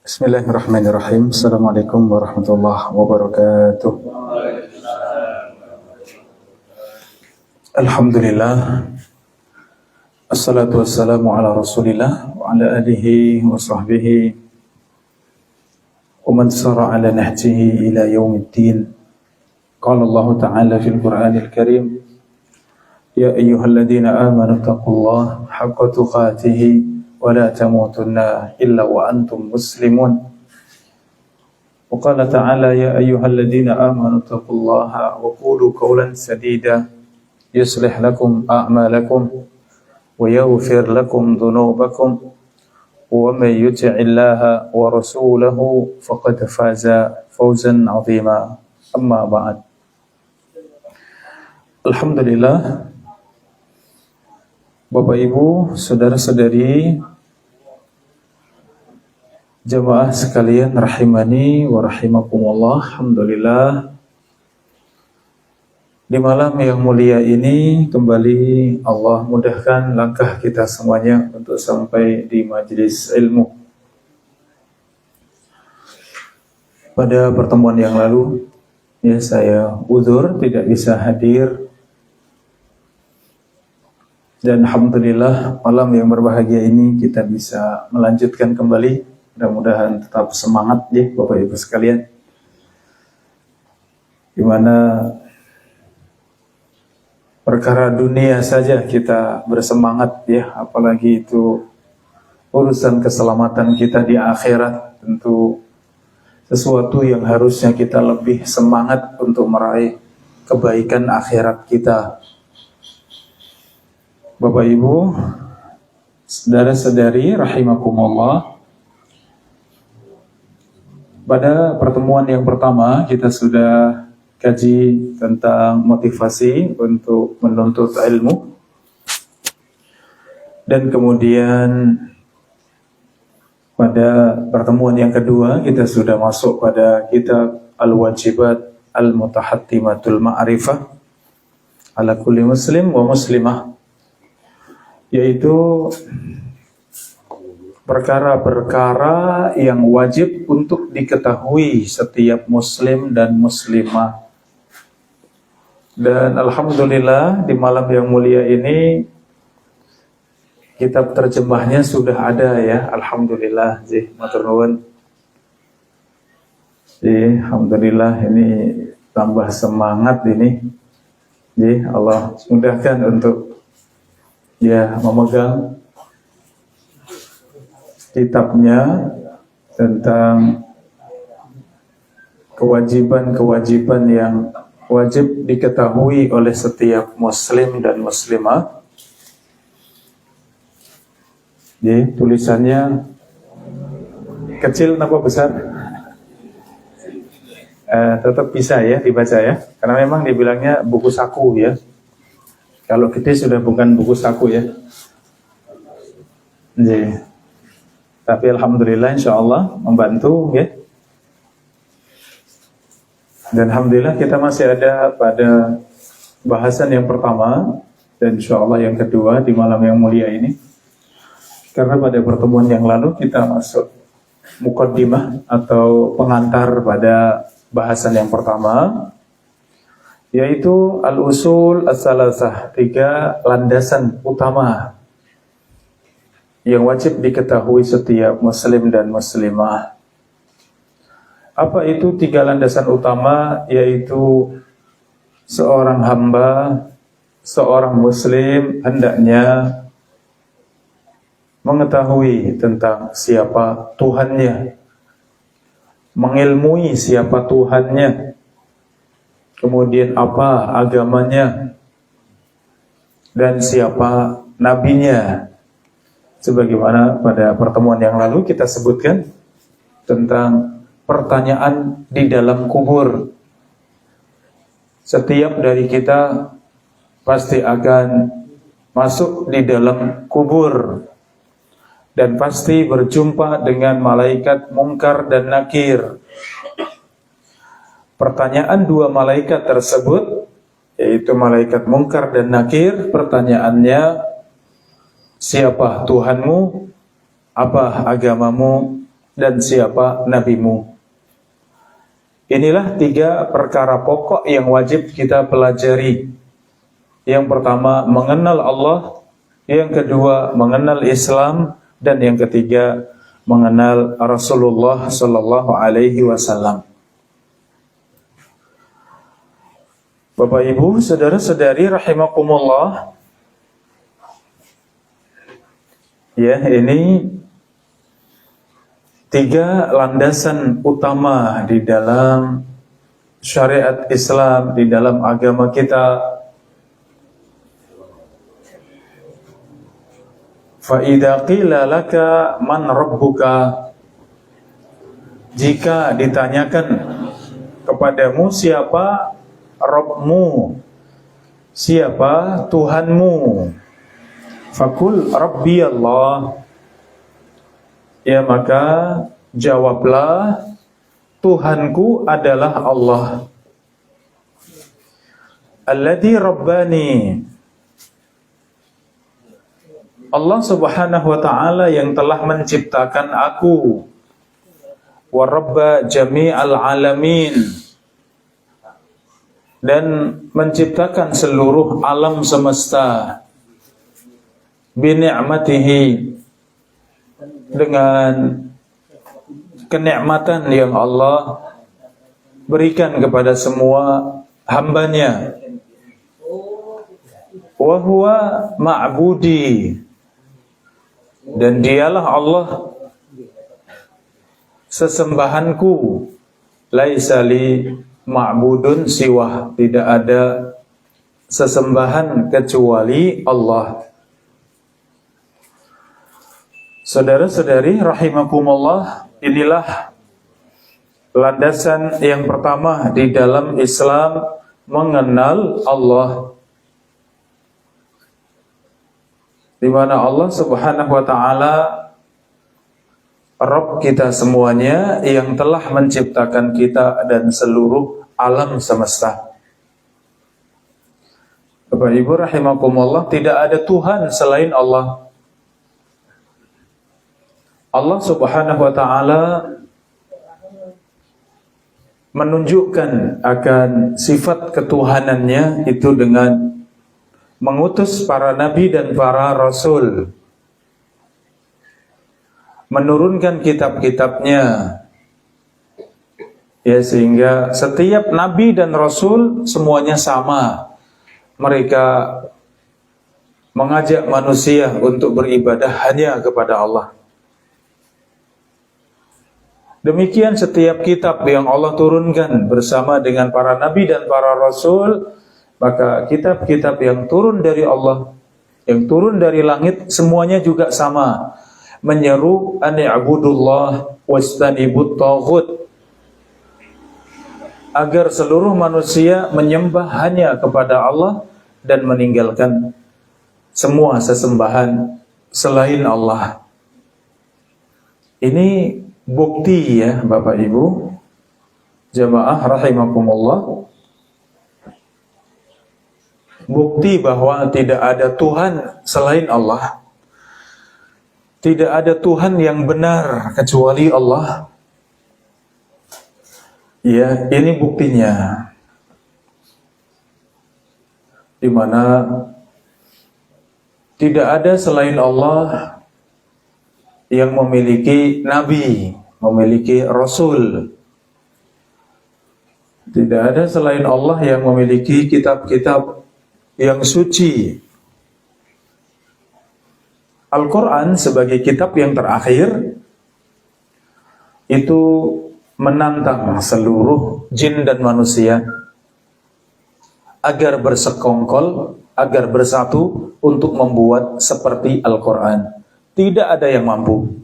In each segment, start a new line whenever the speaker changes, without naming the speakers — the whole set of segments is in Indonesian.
Bismillahirrahmanirrahim. Assalamualaikum warahmatullahi wabarakatuh. Alhamdulillah. Assalatu wassalamu ala rasulillah wa ala alihi wa sahbihi wa man sara ala nahjihi ila yaumiddin. Qala Allah Ta'ala fil Qur'anil Karim, ya ayyuhalladzina amanu taqullaha haqqa tuqatih wa la tamutunna illa wa antum muslimun. Wa qala ta'ala ya ayyuhalladzina amanu taqullaha wa qulu qawlan sadida yuslih lakum a'malakum wa yaghfir lakum dhunubakum wa may yuti'illaha wa rasulahu faqad faza fawzan 'azima. Amma ba'd. Alhamdulillah, Bapak Ibu, saudara-saudari jamaah sekalian rahimani wa rahimakumullah. Alhamdulillah, di malam yang mulia ini kembali Allah mudahkan langkah kita semuanya untuk sampai di majelis ilmu. Pada pertemuan yang lalu saya uzur tidak bisa hadir, dan alhamdulillah malam yang berbahagia ini kita bisa melanjutkan kembali. Mudah-mudahan tetap semangat ya Bapak Ibu sekalian, di mana perkara dunia saja kita bersemangat ya, apalagi itu urusan keselamatan kita di akhirat. Tentu sesuatu yang harusnya kita lebih semangat untuk meraih kebaikan akhirat kita. Bapak Ibu, saudara-saudari rahimakumullah, pada pertemuan yang pertama kita sudah kaji tentang motivasi untuk menuntut ilmu, dan kemudian pada pertemuan yang kedua kita sudah masuk pada kitab Al-Wajibat Al-Mutahattimatul Ma'rifah ala kulli muslim wa muslimah, yaitu perkara-perkara yang wajib untuk diketahui setiap muslim dan muslimah. Dan alhamdulillah di malam yang mulia ini kitab terjemahnya sudah ada ya. Alhamdulillah, matur nuwun. Alhamdulillah, ini tambah semangat ini. Allah mudahkan untuk memegang kitabnya tentang kewajiban-kewajiban yang wajib diketahui oleh setiap muslim dan muslimah. Tulisannya kecil apa besar? Tetap bisa ya dibaca ya, karena memang dibilangnya buku saku ya. Kalau gede sudah bukan buku saku ya. Tapi alhamdulillah insyaallah membantu ya. Dan alhamdulillah kita masih ada pada bahasan yang pertama dan insyaallah yang kedua di malam yang mulia ini. Karena pada pertemuan yang lalu kita masuk muqaddimah atau pengantar pada bahasan yang pertama, yaitu al-usul as-salasah, 3 landasan utama yang wajib diketahui setiap muslim dan muslimah. Apa itu 3 landasan utama? Yaitu seorang hamba, seorang muslim hendaknya mengetahui tentang siapa Tuhannya, mengilmui siapa Tuhannya, kemudian apa agamanya, dan siapa nabinya. Sebagaimana pada pertemuan yang lalu kita sebutkan tentang pertanyaan di dalam kubur. Setiap dari kita pasti akan masuk di dalam kubur dan pasti berjumpa dengan malaikat Munkar dan Nakir. Pertanyaan 2 malaikat tersebut, yaitu malaikat Munkar dan Nakir, pertanyaannya, siapa Tuhanmu, apa agamamu, dan siapa nabimu. Inilah 3 perkara pokok yang wajib kita pelajari. Yang pertama, mengenal Allah. Yang kedua, mengenal Islam. Dan yang ketiga, mengenal Rasulullah Sallallahu Alaihi Wasallam. Bapak Ibu, saudara-saudari rahimakumullah. Ya, ini 3 landasan utama di dalam syariat Islam, di dalam agama kita. Fa idza qila laka man rabbuka, jika ditanyakan kepadamu siapa Rabbmu, siapa Tuhanmu, fakul Rabbi Allah, ya maka jawablah, Tuhanku adalah Allah. Alladzi Rabbani, Allah Subhanahu wa ta'ala yang telah menciptakan aku. Wa Rabba jami'al alamin, dan menciptakan seluruh alam semesta. Bini'matihi, dengan kenikmatan yang Allah berikan kepada semua hambanya. Wa huwa ma'budi, dan dialah Allah sesembahanku. Laisa li ma'budun siwah, tidak ada sesembahan kecuali Allah. Saudara-saudari rahimakumullah, inilah landasan yang pertama di dalam Islam, mengenal Allah. Di mana Allah Subhanahu wa ta'ala Rabb kita semuanya, yang telah menciptakan kita dan seluruh alam semesta. Bapak Ibu rahimakumullah, tidak ada Tuhan selain Allah. Allah Subhanahu wa ta'ala menunjukkan akan sifat ketuhanannya itu dengan mengutus para nabi dan para rasul, menurunkan kitab-kitabnya, ya, sehingga setiap nabi dan rasul semuanya sama. Mereka mengajak manusia untuk beribadah hanya kepada Allah. Demikian setiap kitab yang Allah turunkan bersama dengan para nabi dan para rasul, maka kitab-kitab yang turun dari Allah, yang turun dari langit, semuanya juga sama, menyeru an i'budullah wastanibut taghut, agar seluruh manusia menyembah hanya kepada Allah dan meninggalkan semua sesembahan selain Allah. Ini bukti, ya Bapak Ibu jamaah rahimakumullah, bukti bahwa tidak ada Tuhan selain Allah. Tidak ada Tuhan yang benar kecuali Allah. Ya, ini buktinya. Di mana tidak ada selain Allah yang memiliki nabi, memiliki rasul. Tidak ada selain Allah yang memiliki kitab-kitab yang suci. Al-Quran sebagai kitab yang terakhir itu menantang seluruh jin dan manusia agar bersekongkol, agar bersatu untuk membuat seperti Al-Quran. Tidak ada yang mampu.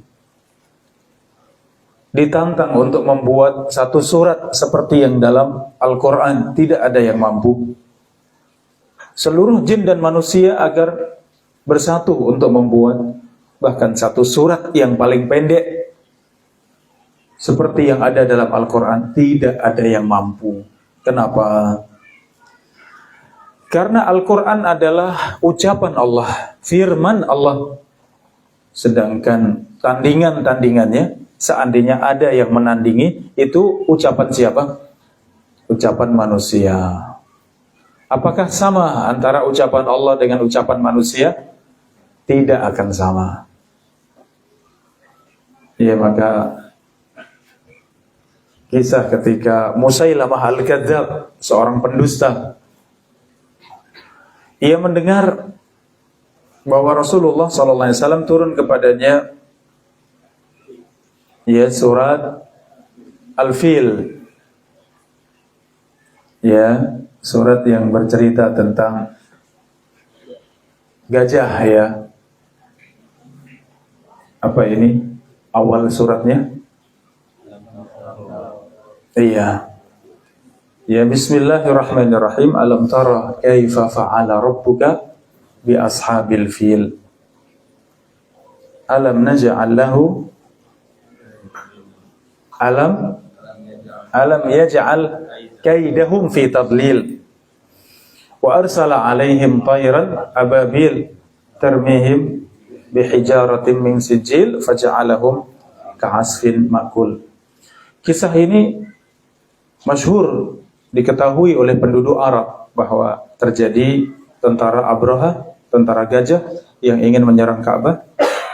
Ditantang untuk membuat satu surat seperti yang dalam Al-Quran, tidak ada yang mampu. Seluruh jin dan manusia agar bersatu untuk membuat bahkan satu surat yang paling pendek seperti yang ada dalam Al-Quran, tidak ada yang mampu. Kenapa? Karena Al-Quran adalah ucapan Allah, firman Allah. Sedangkan tandingan-tandingannya seandainya ada yang menandingi, itu ucapan siapa? Ucapan manusia. Apakah sama antara ucapan Allah dengan ucapan manusia? Tidak akan sama. Ya, maka kisah ketika Musailamah al-Kadzdzab, seorang pendusta, ia mendengar bahwa Rasulullah SAW turun kepadanya ya surat Al-Fil, ya, surat yang bercerita tentang gajah, ya. Apa ini awal suratnya? Iya. Ya, bismillahirrahmanirrahim. Alam tara kaifa fa'ala rabbuka bi ashabil fil. Alam naj'al lahu alam yaj'al kaidahum fi tadlil wa arsala alaihim tayran ababil tarmihim bihijaratin min sijil faja'alahum ka'asfin ma'kul. Kisah ini masyhur, diketahui oleh penduduk Arab bahwa terjadi tentara Abraha, tentara gajah yang ingin menyerang Ka'bah.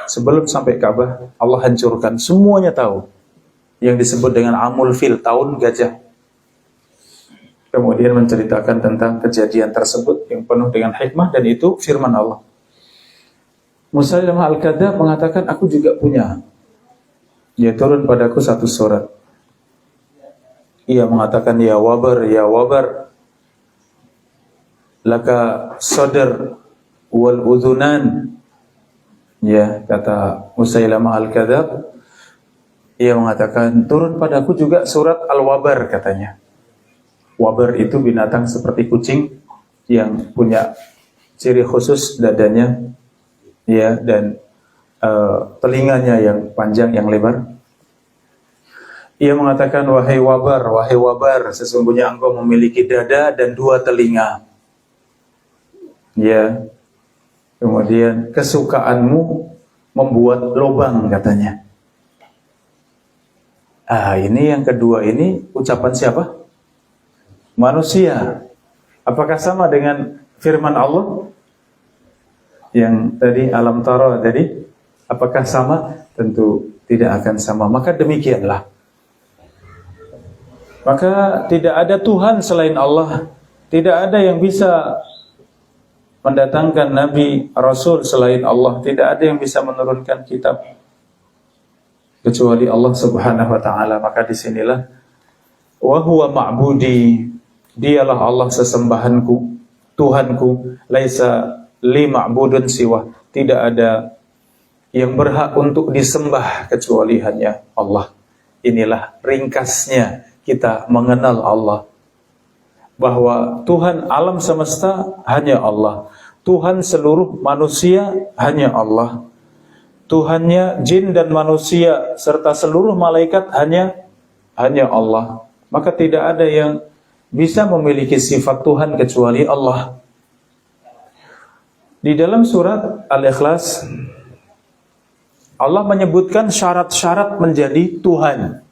Sebelum sampai Ka'bah, Allah hancurkan. Semuanya tahu yang disebut dengan Amul Fil, tahun gajah. Kemudian menceritakan tentang kejadian tersebut yang penuh dengan hikmah, dan itu firman Allah. Musailamah al-Kadzdzab mengatakan, aku juga punya. Dia turun padaku satu surat. Ia mengatakan, ya wabar, laka sadr wal udhunan. Ya, kata Musailamah al-Kadzdzab, ia mengatakan, turun padaku juga surat Al-Wabar, katanya. Wabar itu binatang seperti kucing yang punya ciri khusus dadanya, ya, dan telinganya yang panjang, yang lebar. Ia mengatakan, wahai wabar, sesungguhnya engkau memiliki dada dan dua telinga. Ya. Kemudian kesukaanmu membuat lubang, katanya. Ini yang kedua, ini ucapan siapa? Manusia. Apakah sama dengan firman Allah? Yang tadi alam tara tadi, apakah sama? Tentu tidak akan sama. Maka demikianlah. Maka tidak ada Tuhan selain Allah. Tidak ada yang bisa mendatangkan Nabi Rasul selain Allah. Tidak ada yang bisa menurunkan kitab kecuali Allah Subhanahu wa ta'ala. Maka disinilah wa huwa ma'budi, dialah Allah sesembahanku, Tuhanku, laisa li ma'budun siwa, tidak ada yang berhak untuk disembah kecuali hanya Allah. Inilah ringkasnya kita mengenal Allah, bahwa Tuhan alam semesta hanya Allah, Tuhan seluruh manusia hanya Allah, Tuhannya jin dan manusia serta seluruh malaikat hanya Allah. Maka tidak ada yang bisa memiliki sifat Tuhan kecuali Allah. Di dalam surat Al-Ikhlas, Allah menyebutkan syarat-syarat menjadi Tuhan.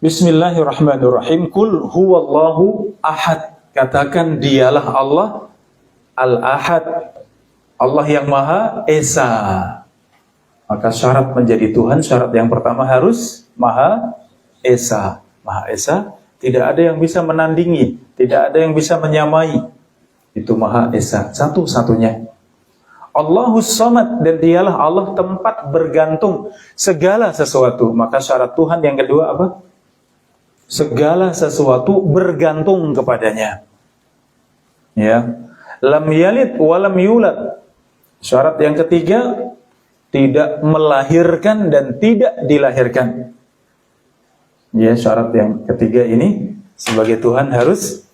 Bismillahirrahmanirrahim. Qul huwallahu ahad. Katakan dialah Allah Al-Ahad, Allah yang Maha Esa. Maka syarat menjadi Tuhan, syarat yang pertama harus Maha Esa. Maha Esa, tidak ada yang bisa menandingi, tidak ada yang bisa menyamai. Itu Maha Esa, satu-satunya. Allahus Samad, dan dialah Allah tempat bergantung segala sesuatu. Maka syarat Tuhan yang kedua apa? Segala sesuatu bergantung kepadanya. Ya. Lam yalid wa lam yulad. Syarat yang ketiga, tidak melahirkan dan tidak dilahirkan. Ya, syarat yang ketiga ini sebagai Tuhan harus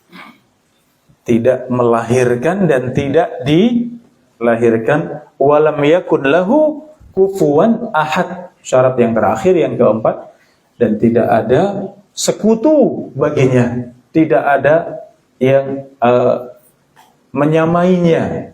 tidak melahirkan dan tidak dilahirkan. Walam yakun lahu kufuwan ahad. Syarat yang terakhir, yang keempat, dan tidak ada sekutu baginya, tidak ada yang menyamainya,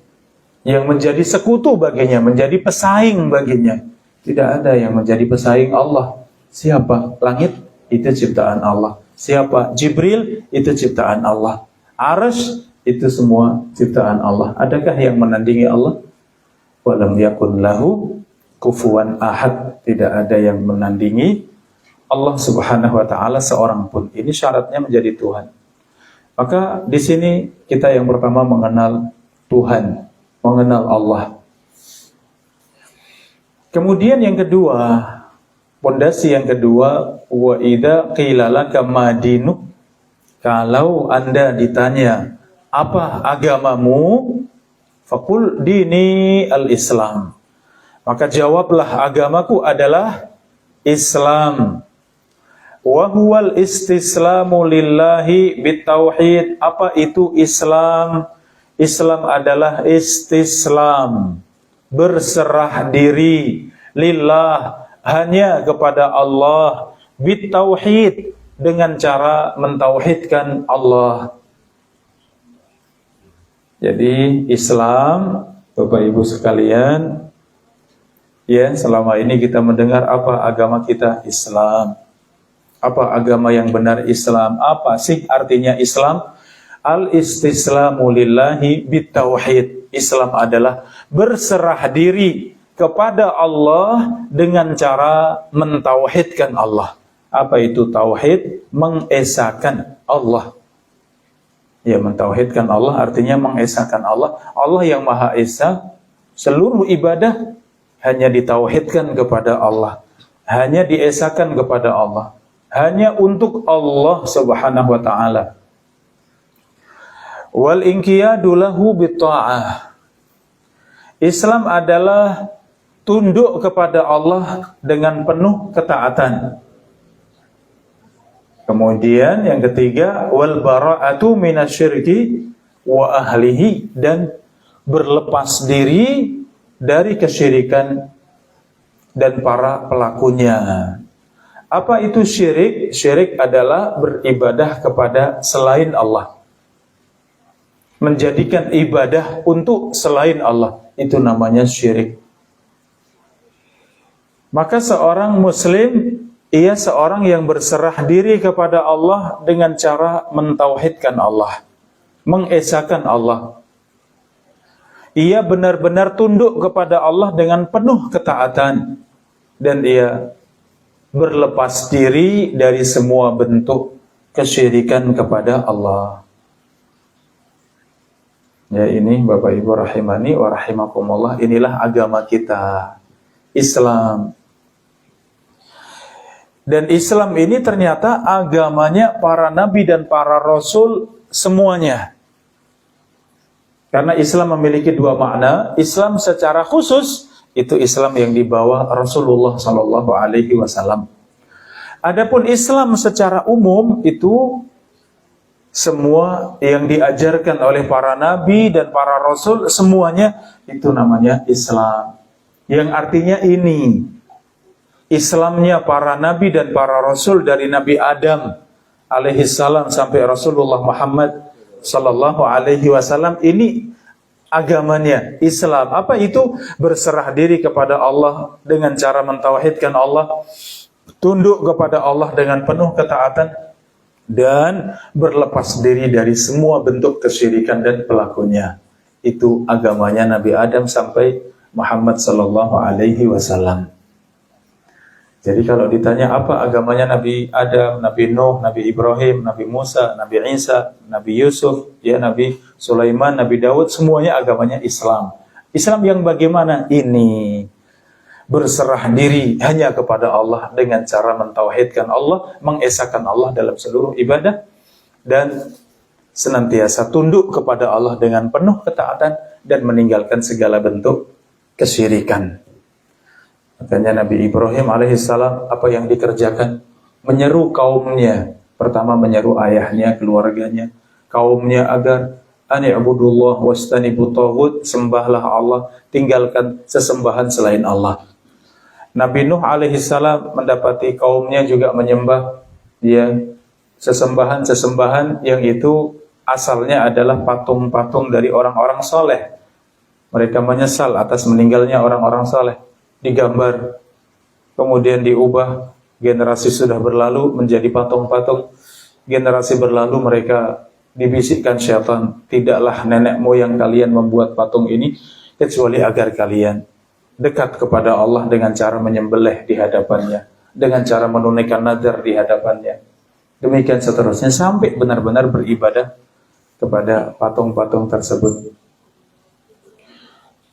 yang menjadi sekutu baginya, menjadi pesaing baginya. Tidak ada yang menjadi pesaing Allah. Siapa? Langit itu ciptaan Allah. Siapa? Jibril itu ciptaan Allah. Arsy itu semua ciptaan Allah. Adakah yang menandingi Allah? Walam yakun lahu kufuwan ahad. Tidak ada yang menandingi Allah Subhanahu wa taala seorang pun. Ini syaratnya menjadi Tuhan. Maka di sini kita yang pertama mengenal Tuhan, mengenal Allah. Kemudian yang kedua, pondasi yang kedua, wa idza qila laka ma dinuk, kalau Anda ditanya apa agamamu, faqul dini al-Islam. Maka jawablah, agamaku adalah Islam. Wa huwal istislamu lillahi bitauhid. Apa itu Islam? Islam adalah istislam, berserah diri lillah, hanya kepada Allah, bitauhid, dengan cara mentauhidkan Allah. Jadi Islam, Bapak Ibu sekalian, ya, selama ini kita mendengar apa agama kita? Islam. Apa agama yang benar? Islam. Apa sih artinya Islam? Al-istislamu lillahi bitauhid. Islam adalah berserah diri kepada Allah dengan cara mentauhidkan Allah. Apa itu tauhid? Mengesakan Allah. Ya, mentauhidkan Allah artinya mengesakan Allah. Allah yang Maha Esa, seluruh ibadah hanya ditauhidkan kepada Allah, hanya diesakan kepada Allah, hanya untuk Allah Subhanahu wa taala. Wal inqiyadu lahu bitta'ah. Islam adalah tunduk kepada Allah dengan penuh ketaatan. Kemudian yang ketiga, wal bara'atu minasyirki wa ahlihi, dan berlepas diri dari kesyirikan dan para pelakunya. Apa itu syirik? Syirik adalah beribadah kepada selain Allah. Menjadikan ibadah untuk selain Allah, itu namanya syirik. Maka seorang muslim, ia seorang yang berserah diri kepada Allah dengan cara mentauhidkan Allah, mengesakan Allah. Ia benar-benar tunduk kepada Allah dengan penuh ketaatan, dan ia berlepas diri dari semua bentuk kesyirikan kepada Allah. Ya, ini Bapak Ibu rahimani wa rahimakumullah, inilah agama kita, Islam. Dan Islam ini ternyata agamanya para nabi dan para rasul semuanya. Karena Islam memiliki dua makna. Islam secara khusus itu Islam yang dibawa Rasulullah sallallahu alaihi wasallam. Adapun Islam secara umum itu semua yang diajarkan oleh para nabi dan para rasul, semuanya itu namanya Islam. Yang artinya ini, Islamnya para nabi dan para rasul dari Nabi Adam alaihissalam sampai Rasulullah Muhammad sallallahu alaihi wasallam, ini agamanya Islam. Apa itu? Berserah diri kepada Allah dengan cara mentauhidkan Allah, tunduk kepada Allah dengan penuh ketaatan, dan berlepas diri dari semua bentuk kesyirikan dan pelakunya. Itu agamanya Nabi Adam sampai Muhammad sallallahu alaihi wasallam. Jadi kalau ditanya apa agamanya Nabi Adam, Nabi Nuh, Nabi Ibrahim, Nabi Musa, Nabi Isa, Nabi Yusuf, ya, Nabi Sulaiman, Nabi Daud, semuanya agamanya Islam. Islam yang bagaimana? Ini berserah diri hanya kepada Allah dengan cara mentauhidkan Allah, mengesakan Allah dalam seluruh ibadah, dan senantiasa tunduk kepada Allah dengan penuh ketaatan dan meninggalkan segala bentuk kesyirikan. Makanya Nabi Ibrahim alaihissalam apa yang dikerjakan? Menyeru kaumnya. Pertama menyeru ayahnya, keluarganya, kaumnya agar ani'budullah wastanibut taghut, sembahlah Allah, tinggalkan sesembahan selain Allah. Nabi Nuh alaihissalam mendapati kaumnya juga menyembah dia sesembahan-sesembahan yang itu asalnya adalah patung-patung dari orang-orang soleh. Mereka menyesal atas meninggalnya orang-orang soleh. Digambar, kemudian diubah generasi sudah berlalu menjadi patung-patung, generasi berlalu mereka dibisikkan syaitan, tidaklah nenek moyang kalian membuat patung ini kecuali agar kalian dekat kepada Allah dengan cara menyembelih di hadapannya, dengan cara menunaikan nazar di hadapannya. Demikian seterusnya sampai benar-benar beribadah kepada patung-patung tersebut.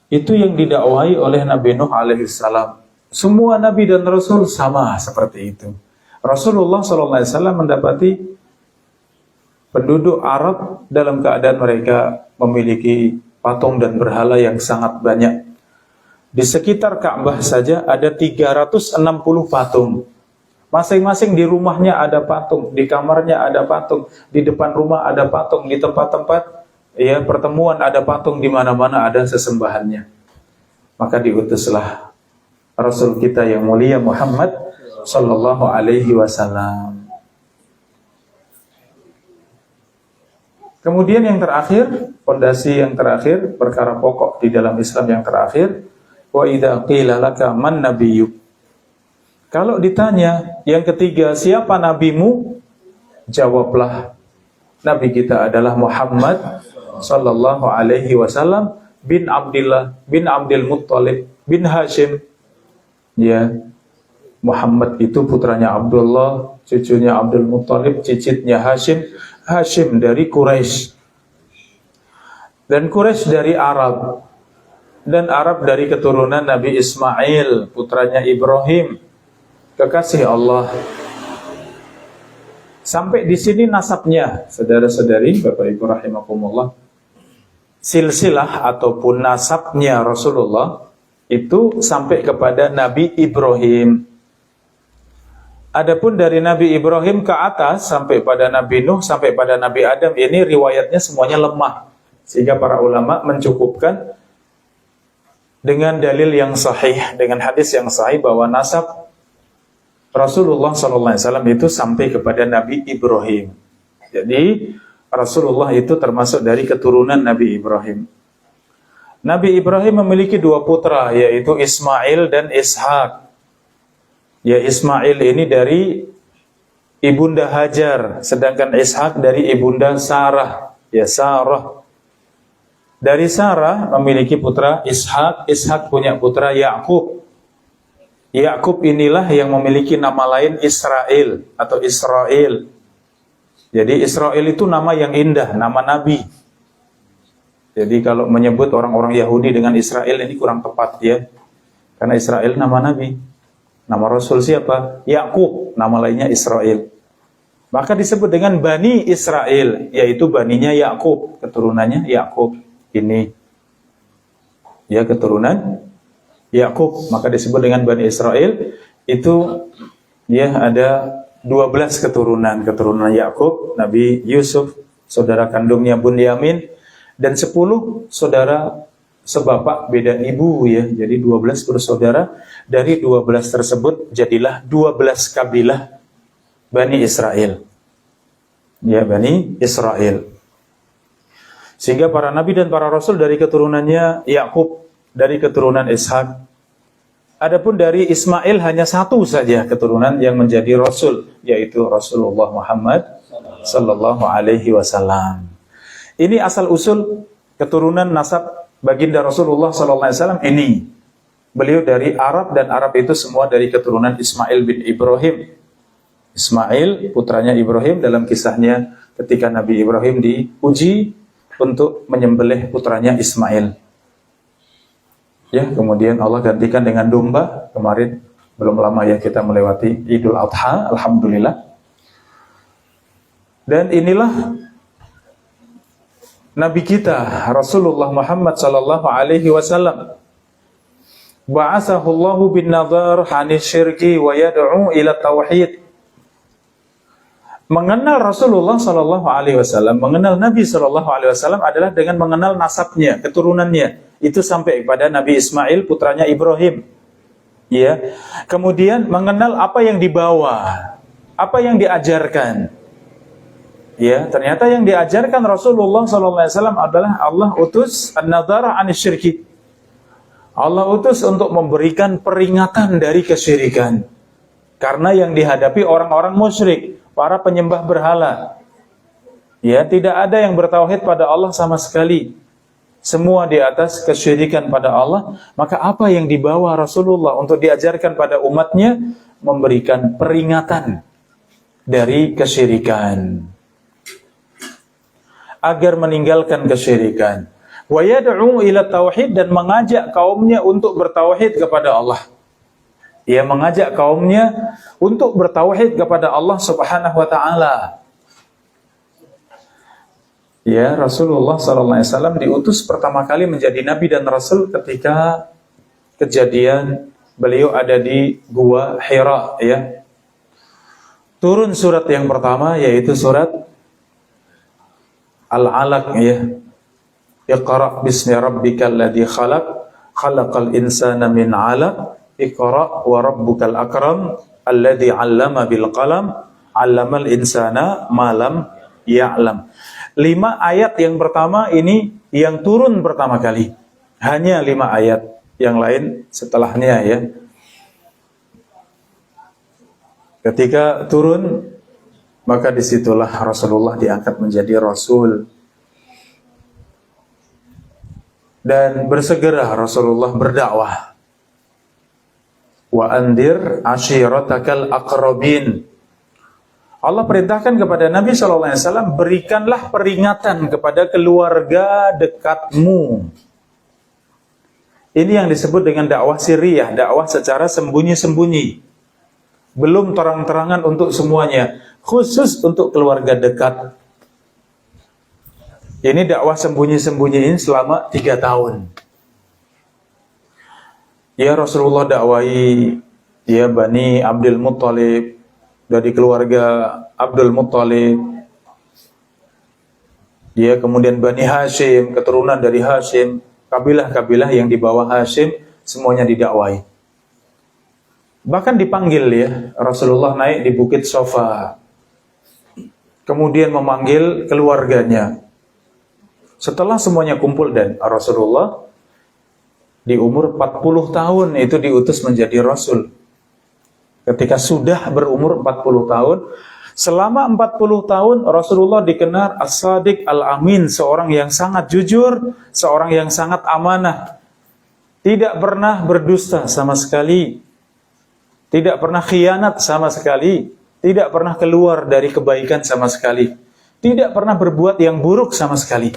Itu yang didakwahi oleh Nabi Nuh alaihissalam. Semua Nabi dan Rasul sama seperti itu. Rasulullah SAW mendapati penduduk Arab dalam keadaan mereka memiliki patung dan berhala yang sangat banyak. Di sekitar Ka'bah saja ada 360 patung. Masing-masing di rumahnya ada patung, di kamarnya ada patung, di depan rumah ada patung, di tempat-tempat ya pertemuan ada patung, di mana-mana ada sesembahannya. Maka diutuslah Rasul kita yang mulia Muhammad sallallahu alaihi wasallam. Kemudian yang terakhir, fondasi yang terakhir, perkara pokok di dalam Islam yang terakhir, wa idza qila laka man nabiyyuk. Kalau ditanya yang ketiga, siapa nabimu? Jawablah, nabi kita adalah Muhammad sallallahu alaihi wasallam bin Abdullah bin Abdul Muttalib bin Hashim. Ya, Muhammad itu putranya Abdullah, cucunya Abdul Muttalib, cicitnya Hashim. Hashim dari Quraisy. Dan Quraisy dari Arab. Dan Arab dari keturunan Nabi Ismail, putranya Ibrahim, kekasih Allah. Sampai di sini nasabnya, saudara-saudari, Bapak Ibu rahimakumullah. Silsilah ataupun nasabnya Rasulullah itu sampai kepada Nabi Ibrahim. Adapun dari Nabi Ibrahim ke atas sampai pada Nabi Nuh sampai pada Nabi Adam, ini riwayatnya semuanya lemah. Sehingga para ulama mencukupkan dengan dalil yang sahih, dengan hadis yang sahih bahwa nasab Rasulullah SAW itu sampai kepada Nabi Ibrahim. Jadi Rasulullah itu termasuk dari keturunan Nabi Ibrahim. Nabi Ibrahim memiliki dua putra, yaitu Ismail dan Ishak. Ya, Ismail ini dari ibunda Hajar, sedangkan Ishak dari ibunda Sarah. Ya, Sarah. Dari Sarah memiliki putra Ishak, Ishak punya putra Yakub. Yakub inilah yang memiliki nama lain Israel atau Israel. Jadi Israel itu nama yang indah, nama nabi. Jadi kalau menyebut orang-orang Yahudi dengan Israel ini kurang tepat ya. Karena Israel nama nabi. Nama Rasul siapa? Yakub, nama lainnya Israel. Maka disebut dengan Bani Israel, yaitu baninya Yakub, keturunannya Yakub ini. Ya, keturunan Yakub, maka disebut dengan Bani Israel. Itu ya ada 12 keturunan Yakub, Nabi Yusuf, saudara kandungnya Bunyamin, dan 10 saudara sebapak beda ibu ya. Jadi 12 bersaudara. Dari 12 tersebut jadilah 12 kabilah Bani Israel. Ya, Bani Israel. Sehingga para nabi dan para rasul dari keturunannya Yakub, dari keturunan Ishak. Adapun dari Ismail hanya satu saja keturunan yang menjadi rasul, yaitu Rasulullah Muhammad sallallahu alaihi wasallam. Ini asal usul keturunan nasab baginda Rasulullah sallallahu alaihi wasallam ini. Beliau dari Arab, dan Arab itu semua dari keturunan Ismail bin Ibrahim. Ismail putranya Ibrahim, dalam kisahnya ketika Nabi Ibrahim diuji untuk menyembelih putranya Ismail. Ya, kemudian Allah gantikan dengan domba. Kemarin belum lama ya kita melewati Idul Adha, alhamdulillah. Dan inilah Nabi kita Rasulullah Muhammad sallallahu alaihi wasallam. Ba'athahu Allahu bin nadhar hanis syirki wa yad'u ila tauhid. Mengenal Rasulullah sallallahu alaihi wasallam, mengenal Nabi sallallahu alaihi wasallam adalah dengan mengenal nasabnya, keturunannya. Itu sampai kepada Nabi Ismail putranya Ibrahim. Ya. Kemudian mengenal apa yang dibawa, apa yang diajarkan. Ya, ternyata yang diajarkan Rasulullah SAW adalah Allah utus an-nadhara anisyirki. Allah utus untuk memberikan peringatan dari kesyirikan. Karena yang dihadapi orang-orang musyrik, para penyembah berhala. Ya, tidak ada yang bertauhid pada Allah sama sekali. Semua di atas kesyirikan pada Allah. Maka apa yang dibawa Rasulullah untuk diajarkan pada umatnya? Memberikan peringatan dari kesyirikan, agar meninggalkan kesyirikan. Wa yad'u ila tauhid, dan mengajak kaumnya untuk bertauhid kepada Allah. Ia mengajak kaumnya untuk bertauhid kepada Allah Subhanahu wa taala. Ya, Rasulullah SAW diutus pertama kali menjadi nabi dan rasul ketika kejadian beliau ada di Gua Hira, ya. Turun surat yang pertama yaitu surat Al-Alaq, ya. Iqra' bismi rabbikal ladzi khalaq, khalaqal insana min 'alaq, iqra' wa rabbukal akram, alladzi 'allama bil qalam, 'allamal insana ma lam ya'lam. 5 ayat yang pertama ini yang turun pertama kali. Hanya 5 ayat, yang lain setelahnya, ya. Ketika turun, maka disitulah Rasulullah diangkat menjadi Rasul. Dan bersegera Rasulullah berdakwah. Wa andir ashiratakal aqrabin. Allah perintahkan kepada Nabi SAW, berikanlah peringatan kepada keluarga dekatmu. Ini yang disebut dengan dakwah sirriyah, dakwah secara sembunyi-sembunyi. Belum terang-terangan untuk semuanya, khusus untuk keluarga dekat. Ini dakwah sembunyi-sembunyiin selama 3 tahun. Ya, Rasulullah dakwai, ya, Bani Abdul Muttalib, dari keluarga Abdul Muttalib. Dia kemudian Bani Hashim, keturunan dari Hashim, kabilah-kabilah yang di bawah Hashim, semuanya didakwai. Bahkan dipanggil, ya, Rasulullah naik di Bukit Sofa. Kemudian memanggil keluarganya. Setelah semuanya kumpul dan Rasulullah di umur 40 tahun itu diutus menjadi Rasul. Ketika sudah berumur 40 tahun, selama 40 tahun Rasulullah dikenal As-Sadiq Al-Amin, seorang yang sangat jujur, seorang yang sangat amanah. Tidak pernah berdusta sama sekali, tidak pernah khianat sama sekali, tidak pernah keluar dari kebaikan sama sekali, tidak pernah berbuat yang buruk sama sekali.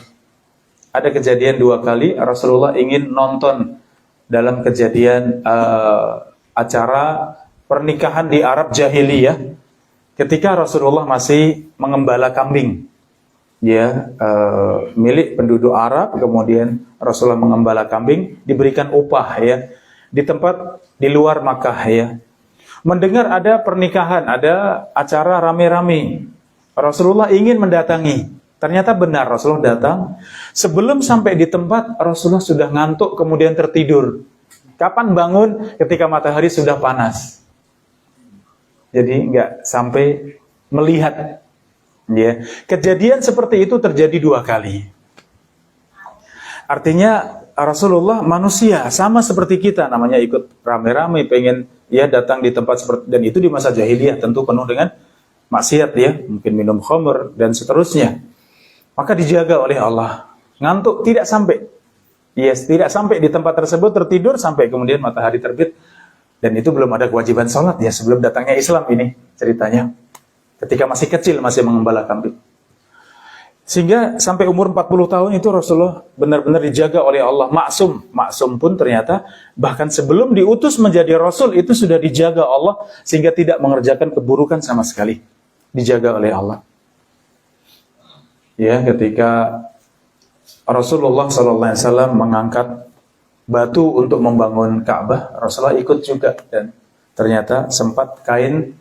Ada kejadian 2 kali Rasulullah ingin nonton dalam kejadian acara pernikahan di Arab Jahiliyah, ketika Rasulullah masih mengembala kambing, ya, milik penduduk Arab. Kemudian Rasulullah mengembala kambing, diberikan upah, ya, di tempat di luar Makkah, ya. Mendengar ada pernikahan, ada acara rame-rame, Rasulullah ingin mendatangi. Ternyata benar, Rasulullah datang. Sebelum sampai di tempat, Rasulullah sudah ngantuk, kemudian tertidur. Kapan bangun? Ketika matahari sudah panas. Jadi nggak sampai melihat, ya. Kejadian seperti itu terjadi 2 kali. Artinya Rasulullah manusia sama seperti kita, namanya ikut rame-rame, pengen, ya, datang di tempat seperti, dan itu di masa jahiliyah tentu penuh dengan maksiat, ya, mungkin minum khamr dan seterusnya. Maka dijaga oleh Allah, ngantuk tidak sampai, yes, tidak sampai di tempat tersebut, tertidur sampai kemudian matahari terbit. Dan itu belum ada kewajiban sholat, ya, sebelum datangnya Islam ini ceritanya. Ketika masih kecil, masih mengembala kambing. Sehingga sampai umur 40 tahun itu Rasulullah benar-benar dijaga oleh Allah. Maksum. Maksum pun ternyata bahkan sebelum diutus menjadi Rasul itu sudah dijaga Allah, sehingga tidak mengerjakan keburukan sama sekali. Dijaga oleh Allah. Ya, ketika Rasulullah SAW mengangkat batu untuk membangun Ka'bah, Rasulullah ikut juga, dan ternyata sempat kain,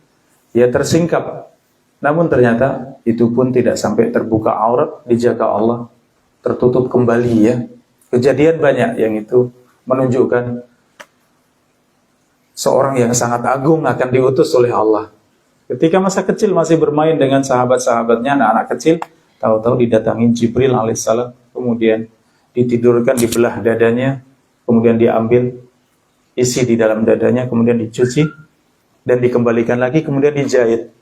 ya, tersingkap. Namun ternyata itu pun tidak sampai terbuka aurat, dijaga Allah, tertutup kembali, ya. Kejadian banyak yang itu menunjukkan seorang yang sangat agung akan diutus oleh Allah. Ketika masa kecil masih bermain dengan sahabat-sahabatnya, anak-anak kecil, tahu-tahu didatangi Jibril alaihissalam, kemudian ditidurkan di belah dadanya, kemudian diambil isi di dalam dadanya, kemudian dicuci, dan dikembalikan lagi kemudian dijahit.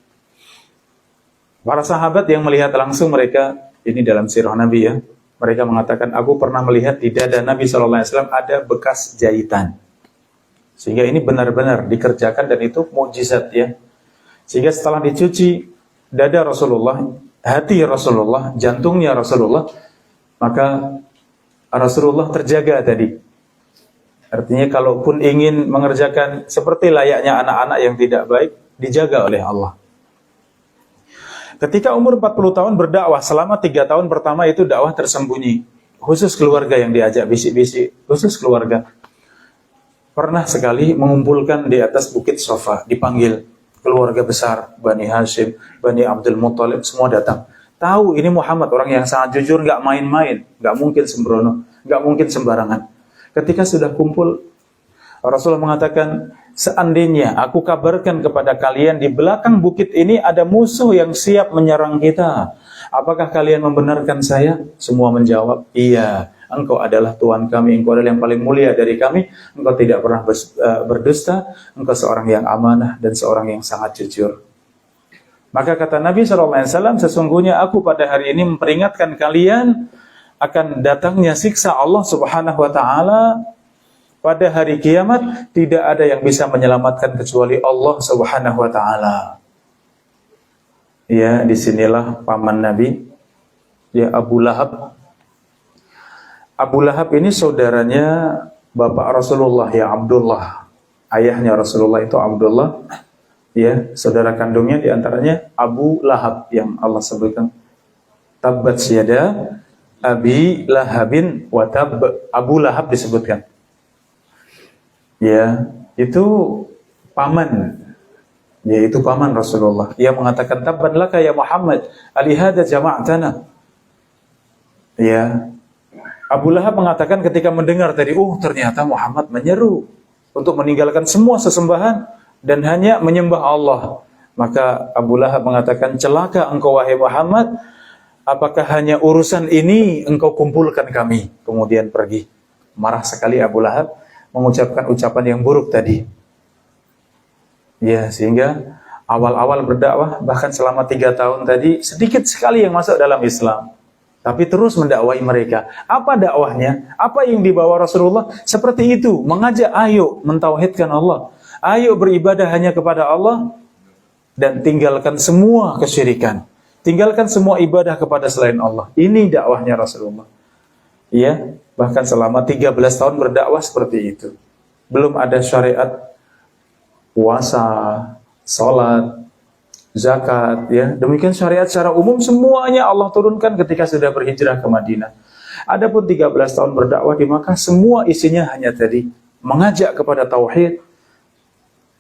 Para sahabat yang melihat langsung mereka, ini dalam sirah Nabi ya, mereka mengatakan, aku pernah melihat di dada Nabi SAW ada bekas jahitan. Sehingga ini benar-benar dikerjakan dan itu mukjizat ya. Sehingga setelah dicuci dada Rasulullah, hati Rasulullah, jantungnya Rasulullah, maka Rasulullah terjaga tadi. Artinya kalaupun ingin mengerjakan seperti layaknya anak-anak yang tidak baik, dijaga oleh Allah. Ketika umur 40 tahun berdakwah, selama 3 tahun pertama itu dakwah tersembunyi. Khusus keluarga yang diajak bisik-bisik, khusus keluarga. Pernah sekali mengumpulkan di atas bukit Sofa, dipanggil keluarga besar, Bani Hashim, Bani Abdul Muttalib, semua datang. Tahu ini Muhammad, orang yang sangat jujur, gak main-main, gak mungkin sembrono, gak mungkin sembarangan. Ketika sudah kumpul, Rasulullah mengatakan, seandainya aku kabarkan kepada kalian di belakang bukit ini ada musuh yang siap menyerang kita, apakah kalian membenarkan saya? Semua menjawab, iya, engkau adalah Tuhan kami, engkau adalah yang paling mulia dari kami, engkau tidak pernah berdusta, engkau seorang yang amanah dan seorang yang sangat jujur. Maka kata Nabi SAW, sesungguhnya aku pada hari ini memperingatkan kalian akan datangnya siksa Allah Subhanahu wa taala pada hari kiamat. Tidak ada yang bisa menyelamatkan kecuali Allah Subhanahu wa taala. Ya, disinilah paman Nabi, ya Abu Lahab. Abu Lahab ini saudaranya bapak Rasulullah, ya Abdullah. Ayahnya Rasulullah itu Abdullah. Ya, saudara kandungnya diantaranya Abu Lahab yang Allah sebutkan. Tabbat yada Abi Lahabin wa tab. Abu Lahab disebutkan. Ya, itu paman. Ya, itu paman Rasulullah. Ia mengatakan, tabban laka ya Muhammad, alihada jama'atana. Ya, Abu Lahab mengatakan ketika mendengar tadi, ternyata Muhammad menyeru untuk meninggalkan semua sesembahan dan hanya menyembah Allah. Maka Abu Lahab mengatakan, celaka engkau wahai Muhammad, apakah hanya urusan ini engkau kumpulkan kami? Kemudian pergi. Marah sekali Abu Lahab, mengucapkan ucapan yang buruk tadi. Ya, sehingga awal-awal berdakwah, bahkan selama 3 tahun tadi, sedikit sekali yang masuk dalam Islam. Tapi terus mendakwai mereka. Apa dakwahnya? Apa yang dibawa Rasulullah? Seperti itu, mengajak ayo mentauhidkan Allah. Ayo beribadah hanya kepada Allah dan tinggalkan semua kesyirikan. Tinggalkan semua ibadah kepada selain Allah. Ini dakwahnya Rasulullah. Ya, bahkan selama 13 tahun berdakwah seperti itu. Belum ada syariat puasa, salat, zakat, ya. Demikian syariat secara umum semuanya Allah turunkan ketika sudah berhijrah ke Madinah. Adapun 13 tahun berdakwah di Makkah, semua isinya hanya tadi mengajak kepada tauhid.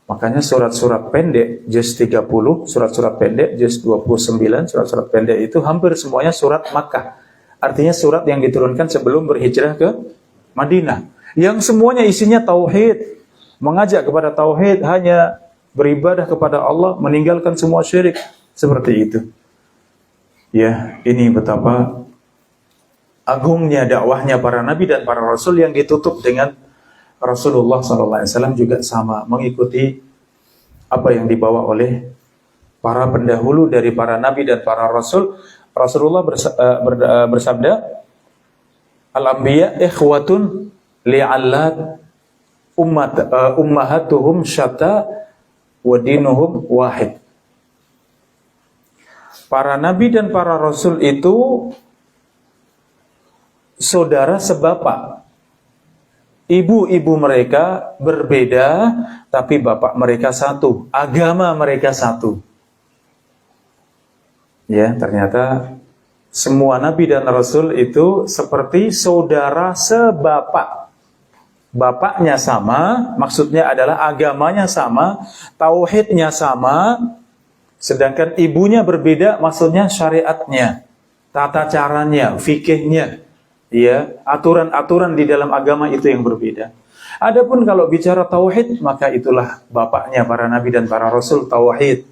Makanya surat-surat pendek juz 30, surat-surat pendek juz 29, surat-surat pendek itu hampir semuanya surat Makkah. Artinya surat yang diturunkan sebelum berhijrah ke Madinah. Yang semuanya isinya tauhid, mengajak kepada tauhid, hanya beribadah kepada Allah, meninggalkan semua syirik. Seperti itu. Ya, ini betapa agungnya dakwahnya para nabi dan para rasul yang ditutup dengan Rasulullah SAW juga sama, mengikuti apa yang dibawa oleh para pendahulu dari para nabi dan para rasul. Rasulullah bersabda, Al-Anbiya ikhwatun li'allat ummahatuhum syatta wa dinuhum wahid. Para nabi dan para rasul itu saudara sebapak. Ibu-ibu mereka berbeda, tapi bapak mereka satu, agama mereka satu. Ya, ternyata semua nabi dan rasul itu seperti saudara sebapak. Bapaknya sama, maksudnya adalah agamanya sama, tauhidnya sama, sedangkan ibunya berbeda, maksudnya syariatnya, tata caranya, fikihnya. Ya, aturan-aturan di dalam agama itu yang berbeda. Adapun kalau bicara tauhid, maka itulah bapaknya para nabi dan para rasul, tauhid.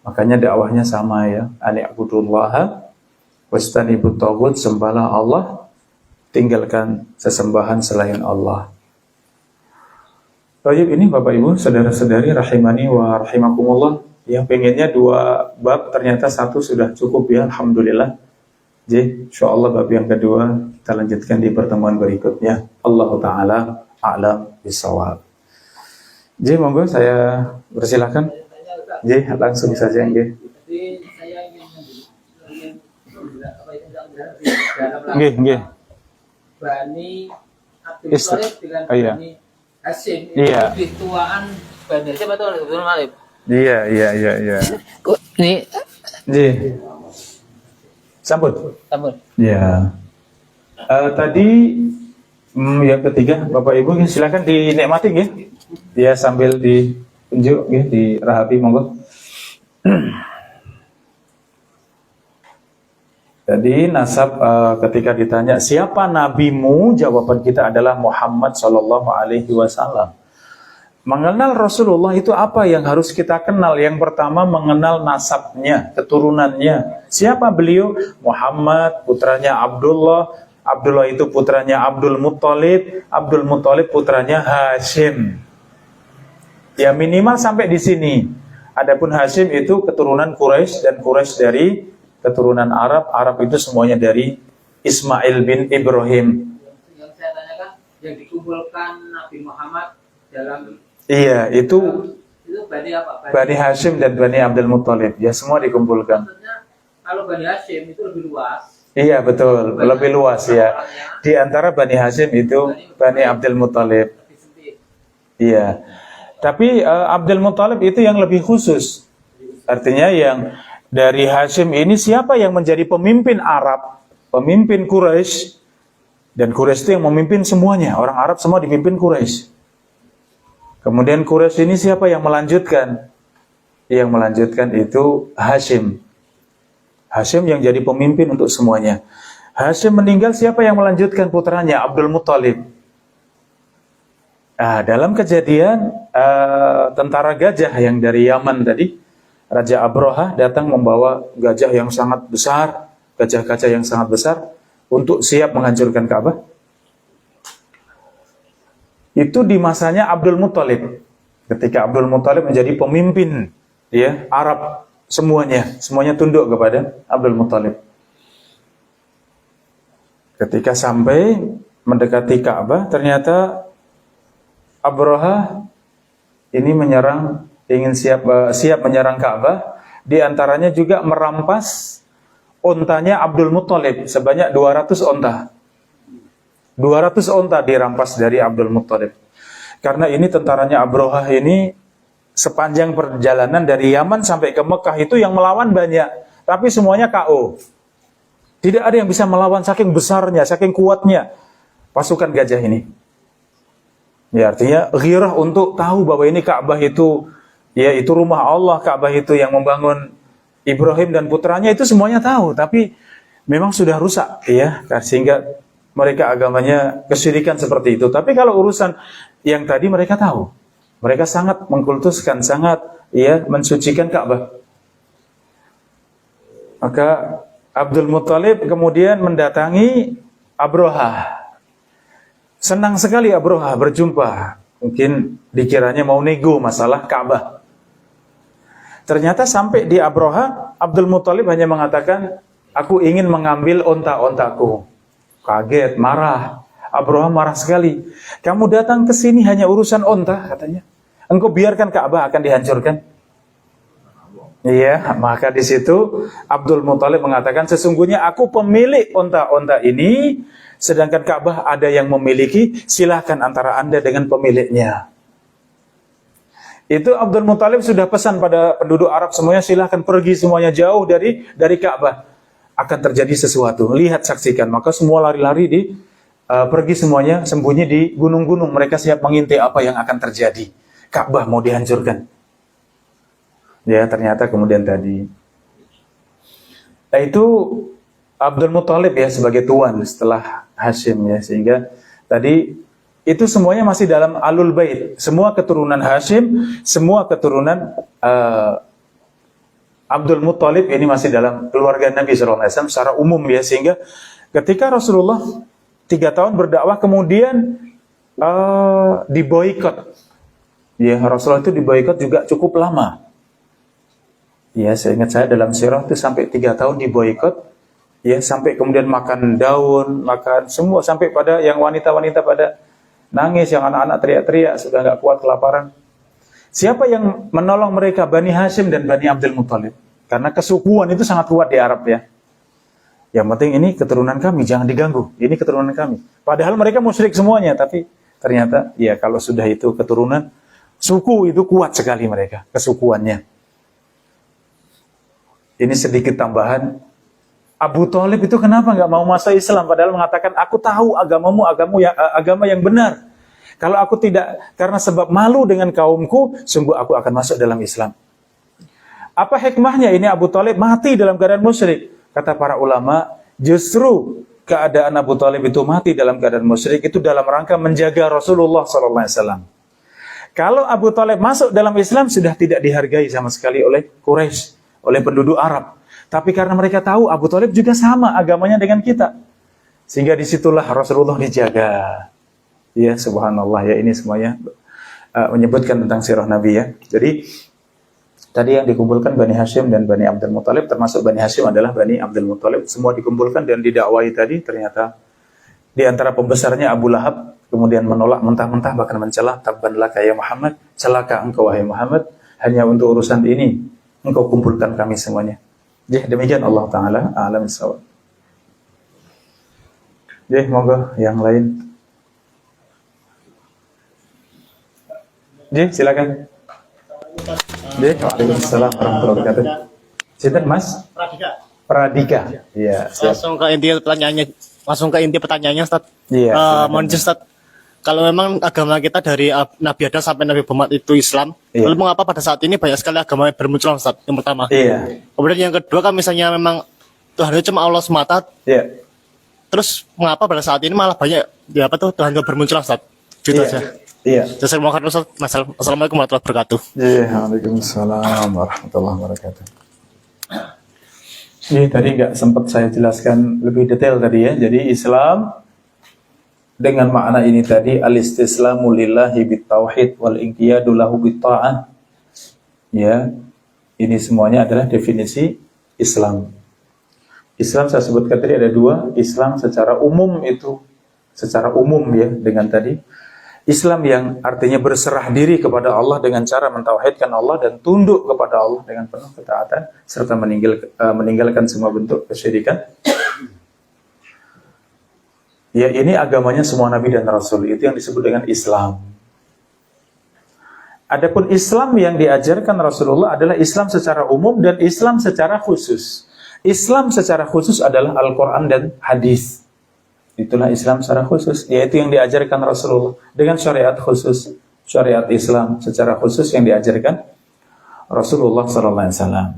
Makanya dakwahnya sama ya. Ani'budullaha wastanibut taghut, sembahlah Allah, tinggalkan sesembahan selain Allah. Baik, ini Bapak Ibu, saudara-saudari rahimani wa rahimakumullah. Yang pengennya 2 bab, ternyata 1 sudah cukup ya, alhamdulillah. Jadi, insyaallah bab yang kedua kita lanjutkan di pertemuan berikutnya. Allah taala a'lam bishawab. Jadi, monggo saya persilakan. Jadi, langsung saja nggih.
Jadi saya ingin
Nggih.
Bani Abdul Thalib dengan
iya.
Bani Hashim
Iya.
lebih tuaan Bani Hashim atau Abdul Muthalib?
Iya.
Ini
Nggih. Sambut.
tambun.
Ya. Tadi yang ketiga, Bapak Ibu silakan dinikmati nggih. Ya, sambil ditunjuk nggih, dirahapi monggo. Tadi nasab ketika ditanya siapa nabimu, jawaban kita adalah Muhammad sallallahu alaihi wasallam. Mengenal Rasulullah itu apa yang harus kita kenal? Yang pertama mengenal nasabnya, keturunannya. Siapa beliau? Muhammad, putranya Abdullah. Abdullah itu putranya Abdul Muthalib. Abdul Muthalib putranya Hashim. Ya minimal sampai di sini. Adapun Hashim itu keturunan Quraisy dan Quraisy dari keturunan Arab. Arab itu semuanya dari Ismail bin Ibrahim.
Yang saya tanyakan yang dikumpulkan Nabi Muhammad dalam
Iya, itu
Bani apa?
Bani Hashim dan Bani Abdul Muthalib. Ya semua dikumpulkan.
Maksudnya kalau Bani Hashim itu lebih luas.
Iya betul, lebih luas ya. Di antara Bani Hashim itu Bani Abdul Muthalib.
Lebih sempit.
Iya. Tapi Abdul Muthalib itu yang lebih khusus. Artinya yang dari Hashim ini siapa yang menjadi pemimpin Arab, pemimpin Quraisy, dan Quraisy itu yang memimpin semuanya. Orang Arab semua dipimpin Quraisy. Kemudian Quraisy ini siapa yang melanjutkan? Yang melanjutkan itu Hashim. Hashim yang jadi pemimpin untuk semuanya. Hashim meninggal, siapa yang melanjutkan? Putranya Abdul Muthalib. Dalam kejadian tentara gajah yang dari Yaman tadi, Raja Abraha datang membawa gajah yang sangat besar, gajah-gajah yang sangat besar untuk siap menghancurkan Ka'bah. Itu di masanya Abdul Muthalib. Ketika Abdul Muthalib menjadi pemimpin ya Arab semuanya tunduk kepada Abdul Muthalib. Ketika sampai mendekati Ka'bah, ternyata Abraha ini ingin siap menyerang Ka'bah. Di antaranya juga merampas ontanya Abdul Muthalib sebanyak 200 onta. 200 onta dirampas dari Abdul Muthalib. Karena ini tentaranya Abraha ini sepanjang perjalanan dari Yaman sampai ke Mekah itu yang melawan banyak, tapi semuanya KO. Tidak ada yang bisa melawan, saking besarnya, saking kuatnya pasukan gajah ini. Ya, artinya ghirah untuk tahu bahwa ini Ka'bah itu, ya itu rumah Allah, Ka'bah itu yang membangun Ibrahim dan putranya, itu semuanya tahu, tapi memang sudah rusak ya, sehingga mereka agamanya kesyirikan seperti itu. Tapi kalau urusan yang tadi mereka tahu. Mereka sangat mengkultuskan, sangat mensucikan Ka'bah. Maka Abdul Muthalib kemudian mendatangi Abraha. Senang sekali Abraha berjumpa. Mungkin dikiranya mau nego masalah Ka'bah. Ternyata sampai di Abraha, Abdul Muthalib hanya mengatakan, aku ingin mengambil onta-ontaku. Kaget, marah. Abraha marah sekali. Kamu datang ke sini hanya urusan onta, katanya. Engkau biarkan Ka'bah akan dihancurkan. Iya, maka di situ Abdul Muthalib mengatakan, sesungguhnya aku pemilik onta-onta ini, sedangkan Ka'bah ada yang memiliki, silahkan antara Anda dengan pemiliknya. Itu Abdul Muthalib sudah pesan pada penduduk Arab semuanya, silahkan pergi semuanya jauh dari Ka'bah. Akan terjadi sesuatu, lihat, saksikan. Maka semua lari-lari pergi semuanya, sembunyi di gunung-gunung. Mereka siap mengintai apa yang akan terjadi. Ka'bah mau dihancurkan. Ya, ternyata kemudian tadi. Nah, itu Abdul Muthalib ya sebagai tuan setelah Hashim ya, sehingga tadi itu semuanya masih dalam alul bait. Semua keturunan Hashim, semua keturunan Abdul Muthalib ini masih dalam keluarga Nabi SAW secara umum ya, sehingga ketika Rasulullah 3 tahun berdakwah kemudian diboikot Ya, Rasulullah itu diboikot juga cukup lama. Ya, saya ingat saya dalam sirah itu sampai 3 tahun diboikot. Ya, sampai kemudian makan daun, makan semua, sampai pada yang wanita-wanita pada nangis, yang anak-anak teriak-teriak, sudah nggak kuat kelaparan. Siapa yang menolong mereka? Bani Hashim dan Bani Abdul Muthalib. Karena kesukuan itu sangat kuat di Arab ya. Yang penting ini keturunan kami, jangan diganggu. Ini keturunan kami. Padahal mereka musyrik semuanya, tapi ternyata ya kalau sudah itu keturunan, suku itu kuat sekali mereka, kesukuannya. Ini sedikit tambahan. Abu Thalib itu kenapa nggak mau masuk Islam? Padahal mengatakan, aku tahu agamamu agama yang benar. Kalau aku tidak, karena sebab malu dengan kaumku, sungguh aku akan masuk dalam Islam. Apa hikmahnya ini Abu Thalib mati dalam keadaan musyrik? Kata para ulama, justru keadaan Abu Thalib itu mati dalam keadaan musyrik itu dalam rangka menjaga Rasulullah SAW. Kalau Abu Thalib masuk dalam Islam, sudah tidak dihargai sama sekali oleh Quraisy, oleh penduduk Arab. Tapi karena mereka tahu Abu Thalib juga sama agamanya dengan kita, sehingga disitulah Rasulullah dijaga. Ya, subhanallah ya, ini semuanya menyebutkan tentang sirah Nabi ya. Jadi tadi yang dikumpulkan Bani Hashim dan Bani Abdul Muthalib, termasuk Bani Hashim adalah Bani Abdul Muthalib, semua dikumpulkan dan didakwai tadi. Ternyata di antara pembesarnya Abu Lahab kemudian menolak mentah-mentah, bahkan mencela, tabban laka ya Muhammad, celaka engkau wahai Muhammad, hanya untuk urusan ini engkau kumpulkan kami semuanya. Jadi demikian, Allah Ta'ala a'lam bissawab. Jadi monggo yang lain. Jadi silakan. Jadi waalaikumsalam warahmatullahi wabarakatuh. Sinten Mas? Pradika. Iya.
Langsung ke inti pertanyaannya, Ustaz.
Iya.
Mohon izin, Ustaz. Kalau memang agama kita dari Nabi Adam sampai Nabi Muhammad itu Islam,
iya,
lalu mengapa pada saat ini banyak sekali agama yang bermunculan, Ustaz? Yang pertama.
Iya.
Kemudian yang kedua, kan misalnya memang Tuhan itu cuma Allah semata.
Iya.
Terus mengapa pada saat ini malah banyak Tuhan yang bermunculan, Ustaz? Gitu
Iya.
aja.
Iya.
Saya mau Ustaz. Assalamualaikum warahmatullahi wabarakatuh.
Iya, waalaikumsalam warahmatullahi wabarakatuh. Ini tadi nggak sempat saya jelaskan lebih detail tadi ya. Jadi Islam dengan makna ini tadi, al-istislamu lillahi bitauhid wal inqiyadu lahu bitta'ah. Ya, ini semuanya adalah definisi Islam. Islam saya sebutkan tadi ada dua. Islam secara umum itu, secara umum ya, dengan tadi Islam yang artinya berserah diri kepada Allah dengan cara mentauhidkan Allah dan tunduk kepada Allah dengan penuh ketaatan serta meninggalkan semua bentuk kesyirikan. Ya, ini agamanya semua nabi dan rasul, itu yang disebut dengan Islam. Adapun Islam yang diajarkan Rasulullah adalah Islam secara umum dan Islam secara khusus. Islam secara khusus adalah Al-Quran dan hadis. Itulah Islam secara khusus, yaitu yang diajarkan Rasulullah dengan syariat khusus, syariat Islam secara khusus yang diajarkan Rasulullah SAW.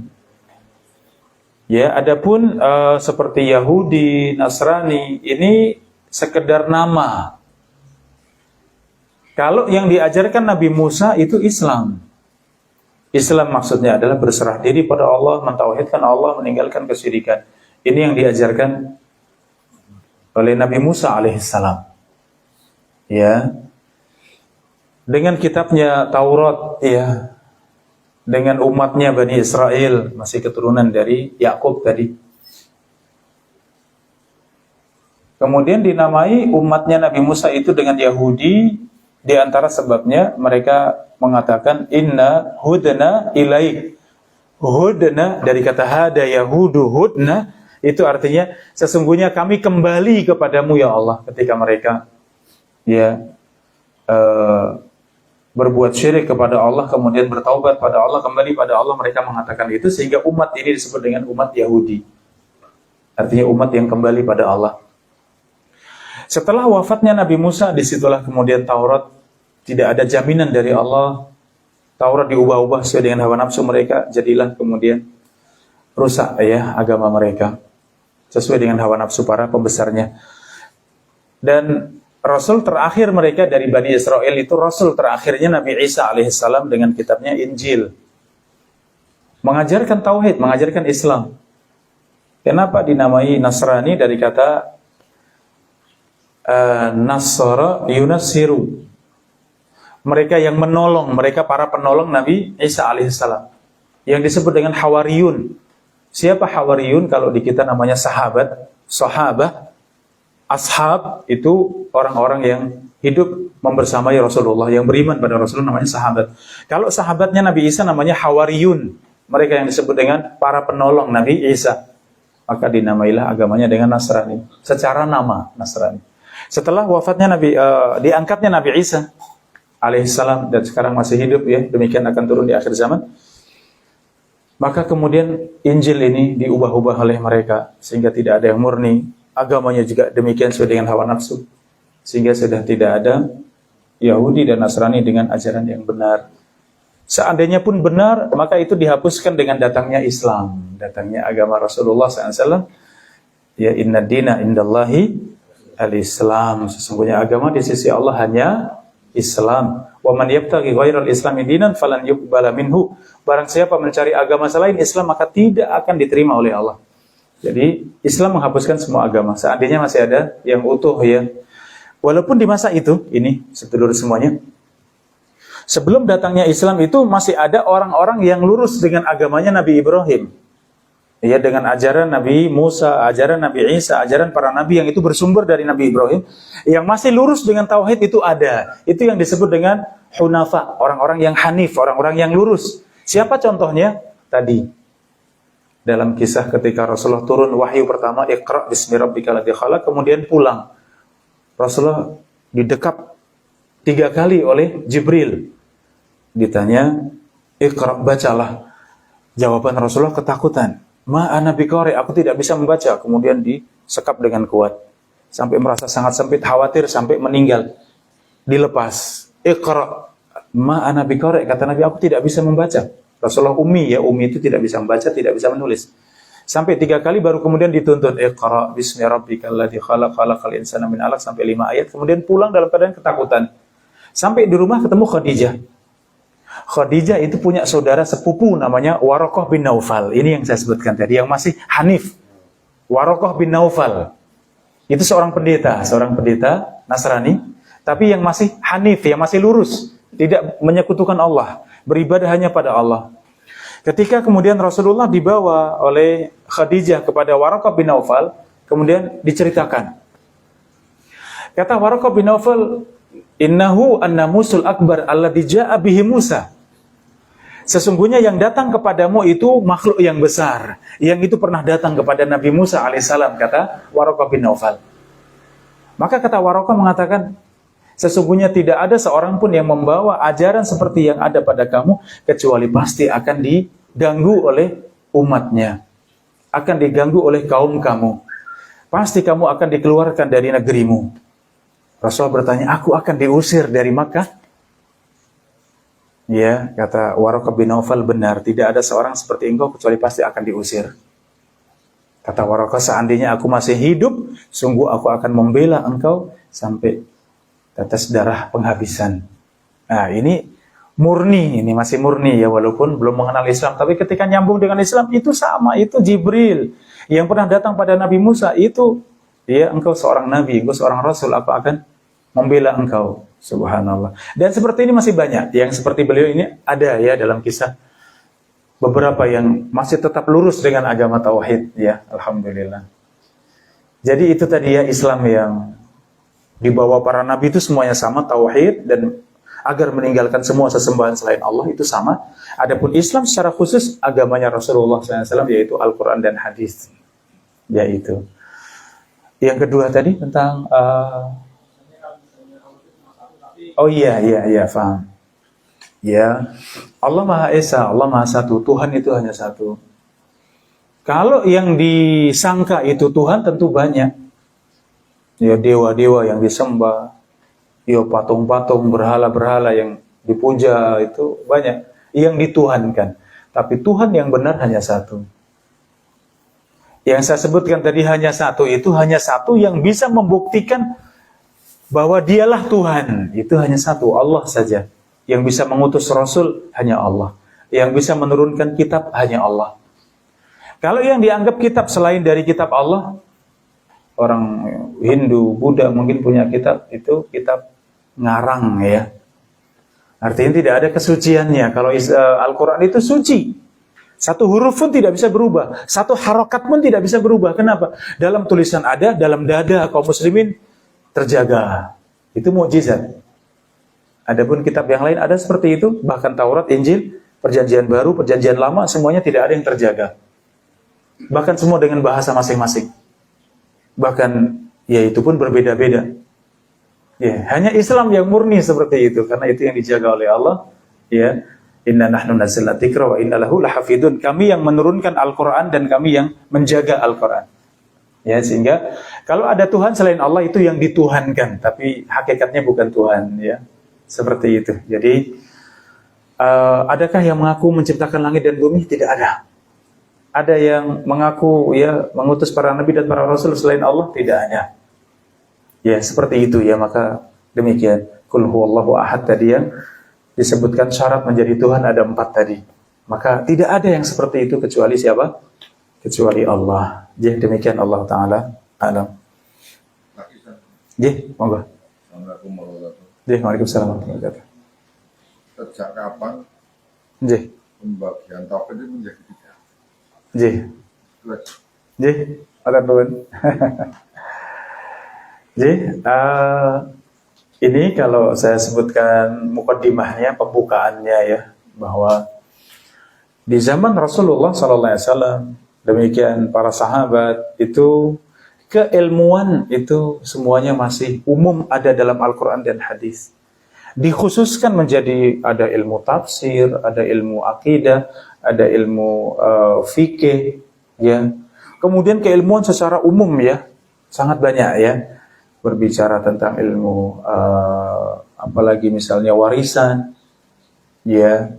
Ya, adapun seperti Yahudi, Nasrani, ini sekedar nama. Kalau yang diajarkan Nabi Musa itu Islam. Islam maksudnya adalah berserah diri pada Allah, mentauhidkan Allah, meninggalkan kesyirikan. Ini yang diajarkan oleh Nabi Musa alaihissalam. Ya. Dengan kitabnya Taurat, ya. Dengan umatnya Bani Israel, masih keturunan dari Yakub tadi. Kemudian dinamai umatnya Nabi Musa itu dengan Yahudi, di antara sebabnya mereka mengatakan inna hudna ilaik. Hudna dari kata hada yahudu hudna, itu artinya sesungguhnya kami kembali kepadamu ya Allah. Ketika mereka berbuat syirik kepada Allah, kemudian bertaubat pada Allah, kembali pada Allah, mereka mengatakan itu, sehingga umat ini disebut dengan umat Yahudi. Artinya umat yang kembali pada Allah. Setelah wafatnya Nabi Musa, disitulah kemudian Taurat tidak ada jaminan dari Allah. Taurat diubah-ubah sesuai dengan hawa nafsu mereka, jadilah kemudian rusak ya agama mereka sesuai dengan hawa nafsu para pembesarnya. Dan Rasul terakhir mereka dari Bani Israel itu Rasul terakhirnya Nabi Isa alaihissalam dengan kitabnya Injil, mengajarkan tauhid, mengajarkan Islam. Kenapa dinamai Nasrani? Dari kata Nasara yunassiru, mereka yang menolong, mereka para penolong Nabi Isa alaihissalam, yang disebut dengan Hawariyun. Siapa Hawariyun? Kalau di kita namanya sahabat, sahabah, ashab itu orang-orang yang hidup membersamai Rasulullah, yang beriman pada Rasulullah, namanya sahabat. Kalau sahabatnya Nabi Isa namanya Hawariyun, mereka yang disebut dengan para penolong Nabi Isa. Maka dinamailah agamanya dengan Nasrani, secara nama Nasrani. Setelah wafatnya diangkatnya Nabi Isa alaihissalam, dan sekarang masih hidup ya, demikian akan turun di akhir zaman. Maka kemudian Injil ini diubah-ubah oleh mereka sehingga tidak ada yang murni. Agamanya juga demikian sesuai dengan hawa nafsu, sehingga sudah tidak ada Yahudi dan Nasrani dengan ajaran yang benar. Seandainya pun benar, maka itu dihapuskan dengan datangnya Islam, datangnya agama Rasulullah SAW. Ya, inna dina indallahi al-Islam. Sesungguhnya agama di sisi Allah hanya Islam. Wa man yabtaghi ghairal islami dinan falan yuqbala minhu. Barang siapa mencari agama selain Islam, maka tidak akan diterima oleh Allah. Jadi Islam menghapuskan semua agama. Seandainya masih ada yang utuh ya. Walaupun di masa itu, ini sedulur semuanya, sebelum datangnya Islam itu masih ada orang-orang yang lurus dengan agamanya Nabi Ibrahim. Ya, dengan ajaran Nabi Musa, ajaran Nabi Isa, ajaran para nabi yang itu bersumber dari Nabi Ibrahim, yang masih lurus dengan tauhid itu ada. Itu yang disebut dengan hunafa, orang-orang yang hanif, orang-orang yang lurus. Siapa contohnya? Tadi dalam kisah ketika Rasulullah turun wahyu pertama, Iqra bismi rabbikal ladzi khalaq, kemudian pulang. Rasulullah didekap 3 kali oleh Jibril. Ditanya, Iqra, bacalah. Jawaban Rasulullah ketakutan. Ma ana biqari, aku tidak bisa membaca. Kemudian disekap dengan kuat sampai merasa sangat sempit, khawatir sampai meninggal. Dilepas. Iqra, ma ana biqari, kata Nabi, aku tidak bisa membaca. Rasulullah ummi ya, ummi itu tidak bisa membaca, tidak bisa menulis. Sampai 3 kali baru kemudian dituntut Iqra bismi rabbikal ladzi khalaq, khalaqal insana min 'alaq, sampai 5 ayat. Kemudian pulang dalam keadaan ketakutan. Sampai di rumah ketemu Khadijah. Khadijah itu punya saudara sepupu namanya Waraqah bin Naufal. Ini yang saya sebutkan tadi, yang masih hanif. Waraqah bin Naufal itu seorang pendeta Nasrani, tapi yang masih hanif, yang masih lurus, tidak menyekutukan Allah, beribadah hanya pada Allah. Ketika kemudian Rasulullah dibawa oleh Khadijah kepada Waraqah bin Naufal, kemudian diceritakan. Kata Waraqah bin Naufal, innahu an-namusul akbar alladzi jaa bihi Musa. Sesungguhnya yang datang kepadamu itu makhluk yang besar, yang itu pernah datang kepada Nabi Musa alaihissalam, kata Waraqah bin Naufal. Maka kata Waraqah mengatakan, sesungguhnya tidak ada seorang pun yang membawa ajaran seperti yang ada pada kamu, kecuali pasti akan diganggu oleh umatnya, akan diganggu oleh kaum kamu. Pasti kamu akan dikeluarkan dari negerimu. Rasul bertanya, aku akan diusir dari Makkah? Ya, kata Waraqah bin Naufal, benar, tidak ada seorang seperti engkau kecuali pasti akan diusir. Kata Waraqah, seandainya aku masih hidup, sungguh aku akan membela engkau sampai tetes darah penghabisan. Nah, ini murni, ini masih murni ya, walaupun belum mengenal Islam. Tapi ketika nyambung dengan Islam, itu sama, itu Jibril yang pernah datang pada Nabi Musa, itu ya, engkau seorang nabi, engkau seorang rasul, aku akan membela engkau. Subhanallah. Dan seperti ini masih banyak. Yang seperti beliau ini ada ya dalam kisah. Beberapa yang masih tetap lurus dengan agama tauhid ya, alhamdulillah. Jadi itu tadi ya, Islam yang dibawa para nabi itu semuanya sama, tauhid, dan agar meninggalkan semua sesembahan selain Allah itu sama. Adapun Islam secara khusus agamanya Rasulullah SAW, yaitu Al-Quran dan hadis. Yaitu. Yang kedua tadi tentang oh iya, paham. Ya, Allah Maha Esa, Allah Maha Satu, Tuhan itu hanya satu. Kalau yang disangka itu Tuhan tentu banyak. Ya, dewa-dewa yang disembah, ya patung-patung, berhala-berhala yang dipuja, itu banyak yang dituhankan. Tapi Tuhan yang benar hanya satu. Yang saya sebutkan tadi hanya satu, itu hanya satu yang bisa membuktikan bahwa dialah Tuhan. Itu hanya satu, Allah saja. Yang bisa mengutus Rasul hanya Allah. Yang bisa menurunkan kitab hanya Allah. Kalau yang dianggap kitab selain dari kitab Allah, orang Hindu, Buddha mungkin punya kitab, itu kitab ngarang ya. Artinya tidak ada kesuciannya. Kalau Al-Quran itu suci. Satu huruf pun tidak bisa berubah. Satu harokat pun tidak bisa berubah. Kenapa? Dalam tulisan ada, dalam dada kaum muslimin terjaga. Itu mukjizat. Adapun kitab yang lain ada seperti itu. Bahkan Taurat, Injil, Perjanjian Baru, Perjanjian Lama, semuanya tidak ada yang terjaga. Bahkan semua dengan bahasa masing-masing. Bahkan ya itu pun berbeda-beda. Ya, hanya Islam yang murni seperti itu, karena itu yang dijaga oleh Allah. Ya, inna nahnu nazzalna dzikra wa inna lahu lahafidun. Kami yang menurunkan Al-Qur'an dan kami yang menjaga Al-Qur'an. Ya, sehingga kalau ada Tuhan selain Allah itu yang dituhankan, tapi hakikatnya bukan Tuhan, ya. Seperti itu. Jadi adakah yang mengaku menciptakan langit dan bumi? Tidak ada. Ada yang mengaku ya mengutus para nabi dan para rasul selain Allah? Tidak ada. Ya, seperti itu ya, maka demikian. Qul huwallahu ahad tadi yang disebutkan syarat menjadi Tuhan ada 4 tadi. Maka tidak ada yang seperti itu kecuali siapa? Kecuali Allah. Jadi demikian Allah Ta'ala alam. Jadi, monggo.
Assalamualaikum warahmatullahi wabarakatuh.
Jadi, waalaikumsalam warahmatullahi wabarakatuh.
Sejak kapan
Jadi,
pembagian tauhid itu menjadi 3?
jadi,
Itu aja.
jadi, ada Tuhan. Jadi, ini kalau saya sebutkan mukaddimahnya, pembukaannya ya, bahwa di zaman Rasulullah SAW, demikian para sahabat itu keilmuan itu semuanya masih umum ada dalam Al-Quran dan hadis. Dikhususkan menjadi ada ilmu tafsir, ada ilmu akidah, ada ilmu fikih, ya. Kemudian keilmuan secara umum ya, sangat banyak ya. Berbicara tentang ilmu apalagi misalnya warisan, ya.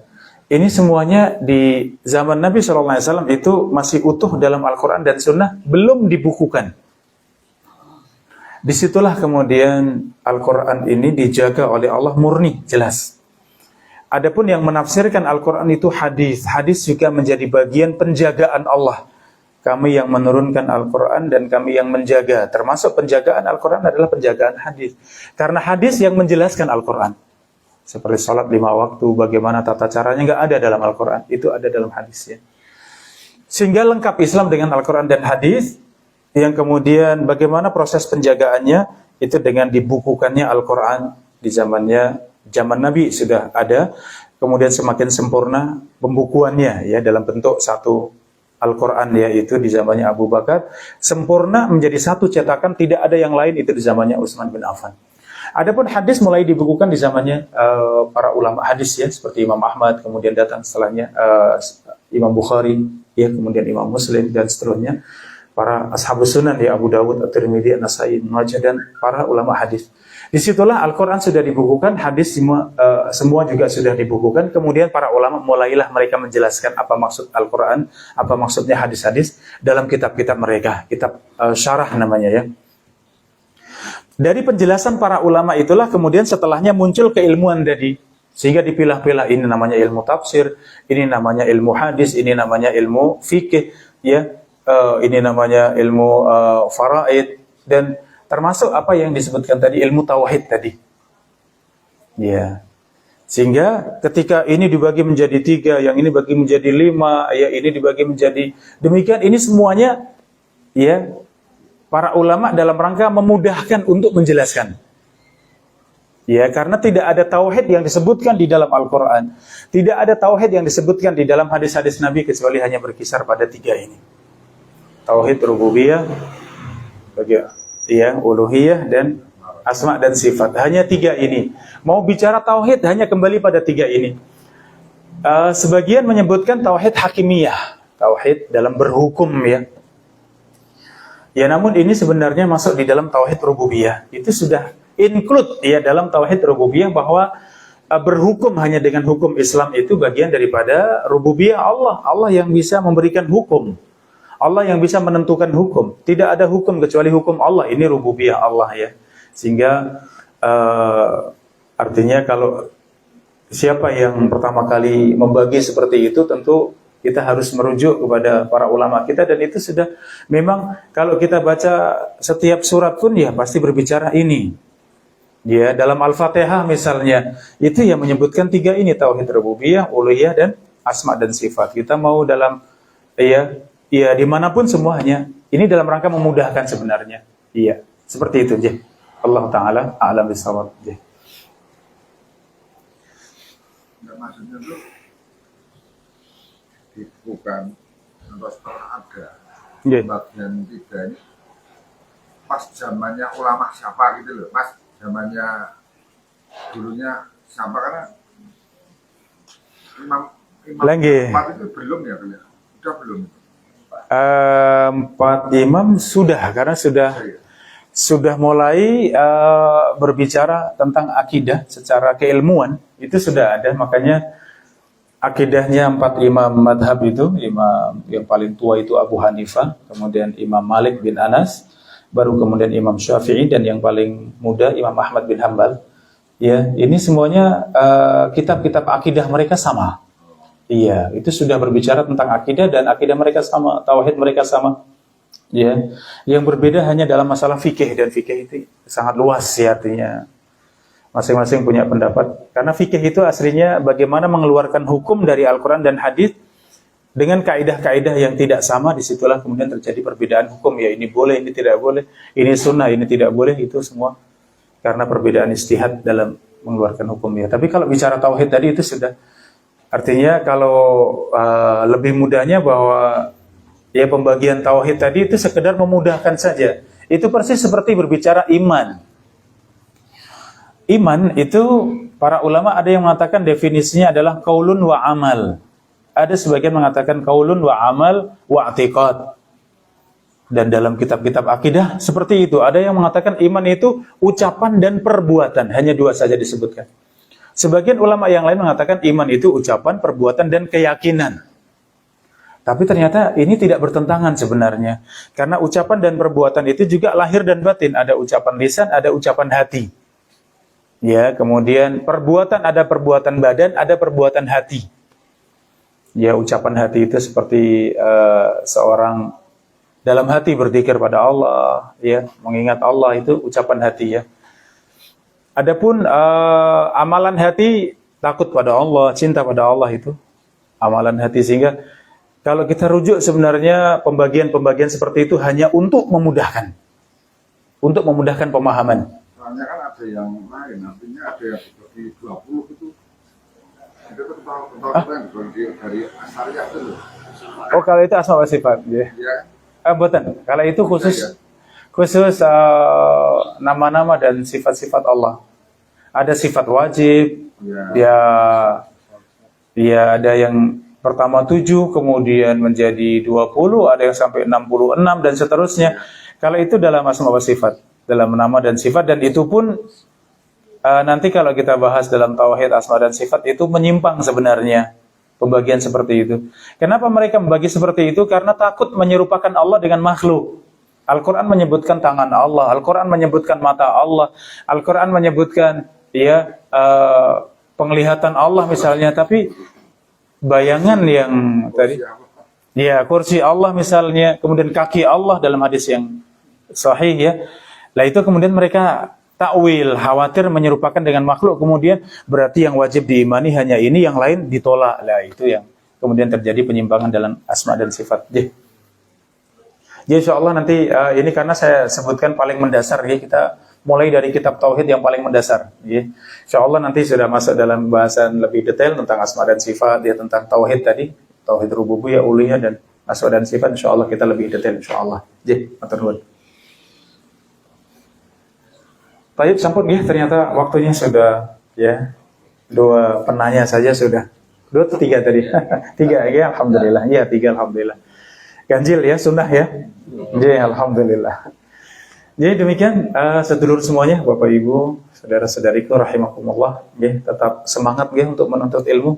Ini semuanya di zaman Nabi SAW itu masih utuh dalam Al-Quran dan Sunnah, belum dibukukan. Disitulah kemudian Al-Quran ini dijaga oleh Allah murni, jelas. Adapun yang menafsirkan Al-Quran itu hadis. Hadis juga menjadi bagian penjagaan Allah. Kami yang menurunkan Al-Quran dan kami yang menjaga. Termasuk penjagaan Al-Quran adalah penjagaan hadis. Karena hadis yang menjelaskan Al-Quran. Seperti salat 5 waktu, bagaimana tata caranya, nggak ada dalam Al-Quran. Itu ada dalam hadisnya. Sehingga lengkap Islam dengan Al-Quran dan hadis. Yang kemudian bagaimana proses penjagaannya itu dengan dibukukannya Al-Quran di zaman Nabi sudah ada, kemudian semakin sempurna pembukuannya ya dalam bentuk satu Al-Quran yaitu di zamannya Abu Bakar, sempurna menjadi satu cetakan, tidak ada yang lain, itu di zamannya Utsman bin Affan. Adapun hadis mulai dibukukan di zamannya para ulama hadis ya, seperti Imam Ahmad, kemudian datang setelahnya Imam Bukhari, ya kemudian Imam Muslim dan seterusnya. Para ashabus sunan di Abu Dawud, At-Tirmidzi, An-Nasai, Majah dan para ulama hadis. Disitulah Al-Quran sudah dibukukan, hadis semua juga sudah dibukukan. Kemudian para ulama mulailah mereka menjelaskan apa maksud Al-Quran, apa maksudnya hadis-hadis dalam kitab-kitab mereka, kitab syarah namanya ya. Dari penjelasan para ulama itulah kemudian setelahnya muncul keilmuan tadi. Sehingga dipilah-pilah, ini namanya ilmu tafsir, ini namanya ilmu hadis, ini namanya ilmu fikih, ya. Ini namanya ilmu faraid dan termasuk apa yang disebutkan tadi ilmu tauhid tadi. Ya. Sehingga ketika ini dibagi menjadi 3, yang ini dibagi menjadi 5, ya ini dibagi menjadi demikian, ini semuanya ya para ulama dalam rangka memudahkan untuk menjelaskan. Ya, karena tidak ada tauhid yang disebutkan di dalam Al-Quran, tidak ada tauhid yang disebutkan di dalam hadis-hadis Nabi kecuali hanya berkisar pada 3 ini. Tauhid rububiyah, uluhiyah dan asma dan sifat. Hanya 3 ini. Mau bicara tauhid hanya kembali pada 3 ini. Sebagian menyebutkan tauhid hakimiyah, tauhid dalam berhukum ya. Ya, namun ini sebenarnya masuk di dalam tauhid rububiyah. Itu sudah include ya dalam tauhid rububiyah bahwa berhukum hanya dengan hukum Islam itu bagian daripada rububiyah Allah. Allah yang bisa memberikan hukum. Allah yang bisa menentukan hukum. Tidak ada hukum kecuali hukum Allah. Ini rububiyah Allah ya. Sehingga artinya kalau siapa yang pertama kali membagi seperti itu, tentu kita harus merujuk kepada para ulama kita. Dan itu sudah memang kalau kita baca setiap surat pun ya pasti berbicara ini. Ya, dalam Al-Fatihah misalnya, itu yang menyebutkan tiga ini, tauhid rububiyah, uluhiyah, dan asma dan sifat. Kita mau dalam dimanapun semuanya, ini dalam rangka memudahkan sebenarnya. Iya, seperti itu. Allah Ta'ala a'lam bishawab.
Nggak, maksudnya tuh bukan atau setelah ada bagian tiga ini pas zamannya ulama siapa gitu loh, pas zamannya dulunya siapa, karena imam
Lagi.
empat itu belum ya, udah belum.
Empat imam sudah, karena sudah mulai berbicara tentang akidah secara keilmuan, itu sudah ada. Makanya akidahnya empat imam madhab itu, imam yang paling tua itu Abu Hanifah, kemudian Imam Malik bin Anas, baru kemudian Imam Syafi'i, dan yang paling muda Imam Ahmad bin Hambal. Ya, ini semuanya kitab-kitab akidah mereka sama. Iya, itu sudah berbicara tentang akidah, dan akidah mereka sama, tauhid mereka sama. Ya, yang berbeda hanya dalam masalah fikih, dan fikih itu sangat luas ya, artinya masing-masing punya pendapat. Karena fikih itu aslinya bagaimana mengeluarkan hukum dari Al-Quran dan hadis dengan kaidah-kaidah yang tidak sama. Disitulah kemudian terjadi perbedaan hukum. Ya, ini boleh, ini tidak boleh, ini sunnah, ini tidak boleh. Itu semua karena perbedaan ijtihad dalam mengeluarkan hukumnya. Tapi kalau bicara tauhid tadi itu sudah, artinya kalau lebih mudahnya bahwa ya pembagian tauhid tadi itu sekedar memudahkan saja. Itu persis seperti berbicara iman. Iman itu para ulama ada yang mengatakan definisinya adalah qaulun wa amal. Ada sebagian mengatakan qaulun wa amal wa i'tiqad. Dan dalam kitab-kitab akidah seperti itu. Ada yang mengatakan iman itu ucapan dan perbuatan. Hanya dua saja disebutkan. Sebagian ulama yang lain mengatakan iman itu ucapan, perbuatan, dan keyakinan. Tapi ternyata ini tidak bertentangan sebenarnya. Karena ucapan dan perbuatan itu juga lahir dan batin. Ada ucapan lisan, ada ucapan hati. Ya, kemudian perbuatan, ada perbuatan badan, ada perbuatan hati. Ya, ucapan hati itu seperti seorang dalam hati berzikir pada Allah, ya, mengingat Allah, itu ucapan hati, ya. Adapun amalan hati, takut pada Allah, cinta pada Allah, itu amalan hati. Sehingga kalau kita rujuk sebenarnya pembagian-pembagian seperti itu hanya untuk memudahkan pemahaman.
Soalnya kan ada yang lain, artinya ada yang dibagi 20 itu tahu yang dari asalnya itu loh.
Oh, kalau itu asma wa sifat, ya. Buatan. Kalau itu khusus nama-nama dan sifat-sifat Allah. Ada sifat wajib, ya ada yang pertama 7, kemudian menjadi 20, ada yang sampai 66 dan seterusnya. Kalau itu dalam asma wa sifat, dalam nama dan sifat, dan itu pun nanti kalau kita bahas dalam tauhid asma dan sifat itu menyimpang sebenarnya pembagian seperti itu. Kenapa mereka membagi seperti itu? Karena takut menyerupakan Allah dengan makhluk. Al-Quran menyebutkan tangan Allah, Al-Quran menyebutkan mata Allah, Al-Quran menyebutkan penglihatan Allah misalnya, tapi bayangan yang tadi, ya kursi Allah misalnya, kemudian kaki Allah dalam hadis yang sahih, ya. Lah itu kemudian mereka takwil, khawatir menyerupakan dengan makhluk, kemudian berarti yang wajib diimani hanya ini, yang lain ditolak. Lah itu yang kemudian terjadi penyimpangan dalam asma dan sifat. Jadi insyaallah nanti ini karena saya sebutkan paling mendasar, ya, kita mulai dari kitab tauhid yang paling mendasar, ya. Insyaallah nanti sudah masuk dalam bahasan lebih detail tentang asma dan sifat, ya, tentang tauhid tadi, tauhid rububiyah, uluhiyah, dan asma dan sifat. Insyaallah kita lebih detail insyaallah. Jadi matur nuwun. Baik, sampun ya, ternyata waktunya sudah, ya. 2 penanya saja sudah. 2 atau 3 tadi? 3, ya, alhamdulillah. Ya, 3 alhamdulillah. Ganjil ya, sunnah ya. Ya, alhamdulillah. Jadi demikian sedulur semuanya, Bapak Ibu, saudara-saudariku rahimakumullah, ya, tetap semangat ya untuk menuntut ilmu.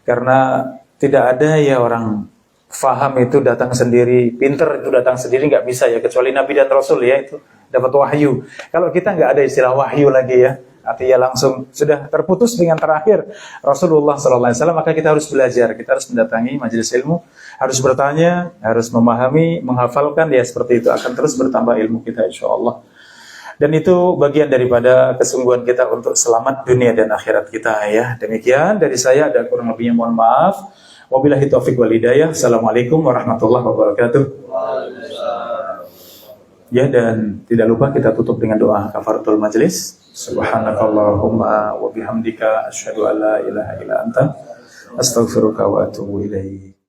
Karena tidak ada ya orang faham itu datang sendiri, pinter itu datang sendiri, nggak bisa ya, kecuali Nabi dan Rasul, ya, itu dapat wahyu. Kalau kita nggak ada istilah wahyu lagi, ya, artinya langsung sudah terputus dengan terakhir Rasulullah SAW, maka kita harus belajar, kita harus mendatangi majelis ilmu, harus bertanya, harus memahami, menghafalkan, ya, seperti itu akan terus bertambah ilmu kita insyaallah. Dan itu bagian daripada kesungguhan kita untuk selamat dunia dan akhirat kita ya. Demikian dari saya, ada kurang lebihnya mohon maaf. Wabillahi taufiq wal hidayah. Assalamualaikum warahmatullahi wabarakatuh. Ya, dan tidak lupa kita tutup dengan doa kafaratul majlis. Subhanakallahumma wa bihamdika asyhadu an la ilaha illa anta astaghfiruka wa atubu ilaik.